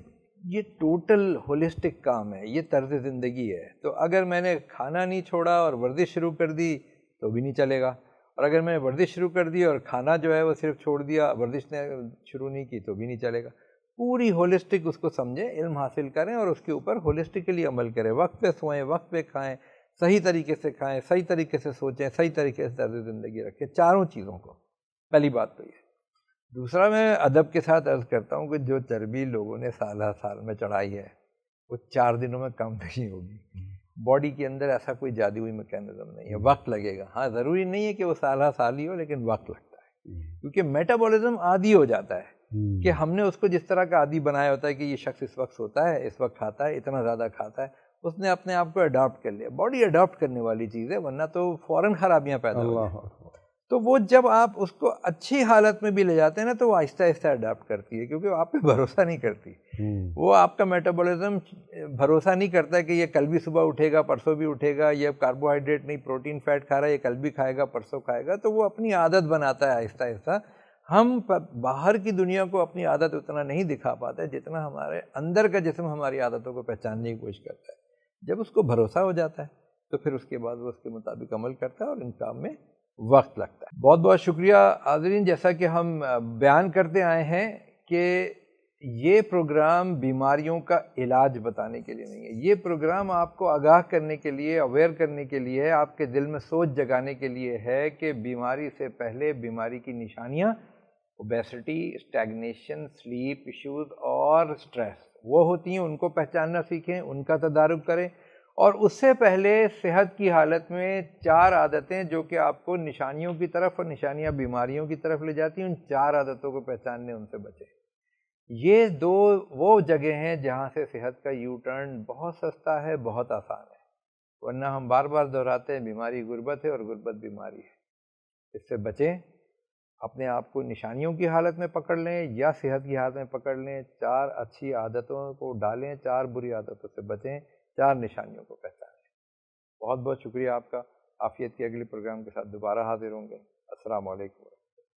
یہ ٹوٹل ہولسٹک کام ہے، یہ طرز زندگی ہے، تو اگر میں نے کھانا نہیں چھوڑا اور ورزش شروع کر دی تو بھی نہیں چلے گا، اور اگر میں نے ورزش شروع کر دی اور کھانا جو ہے وہ صرف چھوڑ دیا، ورزش نے شروع نہیں کی تو بھی نہیں چلے گا۔ پوری ہولسٹک اس کو سمجھیں، علم حاصل کریں اور اس کے اوپر ہولسٹکلی عمل کریں، وقت پہ سوئیں، وقت پہ کھائیں، صحیح طریقے سے کھائیں، صحیح طریقے سے سوچیں، صحیح طریقے سے طرز زندگی رکھیں، چاروں چیزوں کو۔ پہلی بات تو یہ۔ دوسرا، میں ادب کے ساتھ عرض کرتا ہوں کہ جو چربی لوگوں نے سالہ سال میں چڑھائی ہے وہ 4 دنوں میں کم نہیں ہوگی۔ باڈی کے اندر ایسا کوئی جادوئی میکینزم نہیں ہے، وقت لگے گا۔ ہاں ضروری نہیں ہے کہ وہ سالہ سال ہی ہو، لیکن وقت لگتا ہے، کیونکہ میٹابولزم عادی ہو جاتا ہے کہ ہم نے اس کو جس طرح کا عادی بنایا ہوتا ہے کہ یہ شخص اس وقت سوتا ہے، اس وقت کھاتا ہے، اتنا زیادہ کھاتا ہے، اس نے اپنے آپ کو اڈاپٹ کر لیا۔ باڈی اڈاپٹ کرنے والی چیز ہے، ورنہ تو فوراً خرابیاں پیدا ہو جائیں۔ تو وہ جب آپ اس کو اچھی حالت میں بھی لے جاتے ہیں نا تو وہ آہستہ آہستہ اڈاپٹ کرتی ہے، کیونکہ وہ آپ پہ بھروسہ نہیں کرتی۔ وہ آپ کا میٹابولزم بھروسہ نہیں کرتا کہ یہ کل بھی صبح اٹھے گا، پرسوں بھی اٹھے گا، یہ کاربوہائیڈریٹ نہیں پروٹین فیٹ کھا رہا ہے، یہ کل بھی کھائے گا، پرسوں کھائے گا، تو وہ اپنی عادت بناتا ہے آہستہ آہستہ۔ ہم باہر کی دنیا کو اپنی عادت اتنا نہیں دکھا پاتے جتنا ہمارے اندر کا جسم ہماری عادتوں کو پہچاننے کی کوشش کرتا ہے۔ جب اس کو بھروسہ ہو جاتا ہے تو پھر اس کے بعد وہ اس کے مطابق عمل کرتا ہے اور ان کام میں وقت لگتا ہے۔ بہت بہت شکریہ حاضرین۔ جیسا کہ ہم بیان کرتے آئے ہیں کہ یہ پروگرام بیماریوں کا علاج بتانے کے لیے نہیں ہے، یہ پروگرام آپ کو آگاہ کرنے کے لیے، اویئر کرنے کے لیے، آپ کے دل میں سوچ جگانے کے لیے ہے کہ بیماری سے پہلے بیماری کی نشانیاں اوبیسٹی، اسٹیگنیشن، سلیپ ایشوز اور اسٹریس وہ ہوتی ہیں، ان کو پہچاننا سیکھیں، ان کا تدارک کریں، اور اس سے پہلے صحت کی حالت میں 4 عادتیں جو کہ آپ کو نشانیوں کی طرف اور نشانیاں بیماریوں کی طرف لے جاتی ہیں، ان 4 عادتوں کو پہچاننے، ان سے بچیں۔ یہ 2 وہ جگہ ہیں جہاں سے صحت کا یو ٹرن بہت سستا ہے، بہت آسان ہے، ورنہ ہم بار بار دہراتے ہیں بیماری غربت ہے اور غربت بیماری ہے۔ اس سے بچیں، اپنے آپ کو نشانیوں کی حالت میں پکڑ لیں یا صحت کی حالت میں پکڑ لیں، 4 اچھی عادتوں کو ڈالیں، 4 بری عادتوں سے بچیں، 4 نشانیوں کو پہچانیں۔ بہت بہت شکریہ آپ کا۔ عافیت کے اگلے پروگرام کے ساتھ دوبارہ حاضر ہوں گے۔ السلام علیکم۔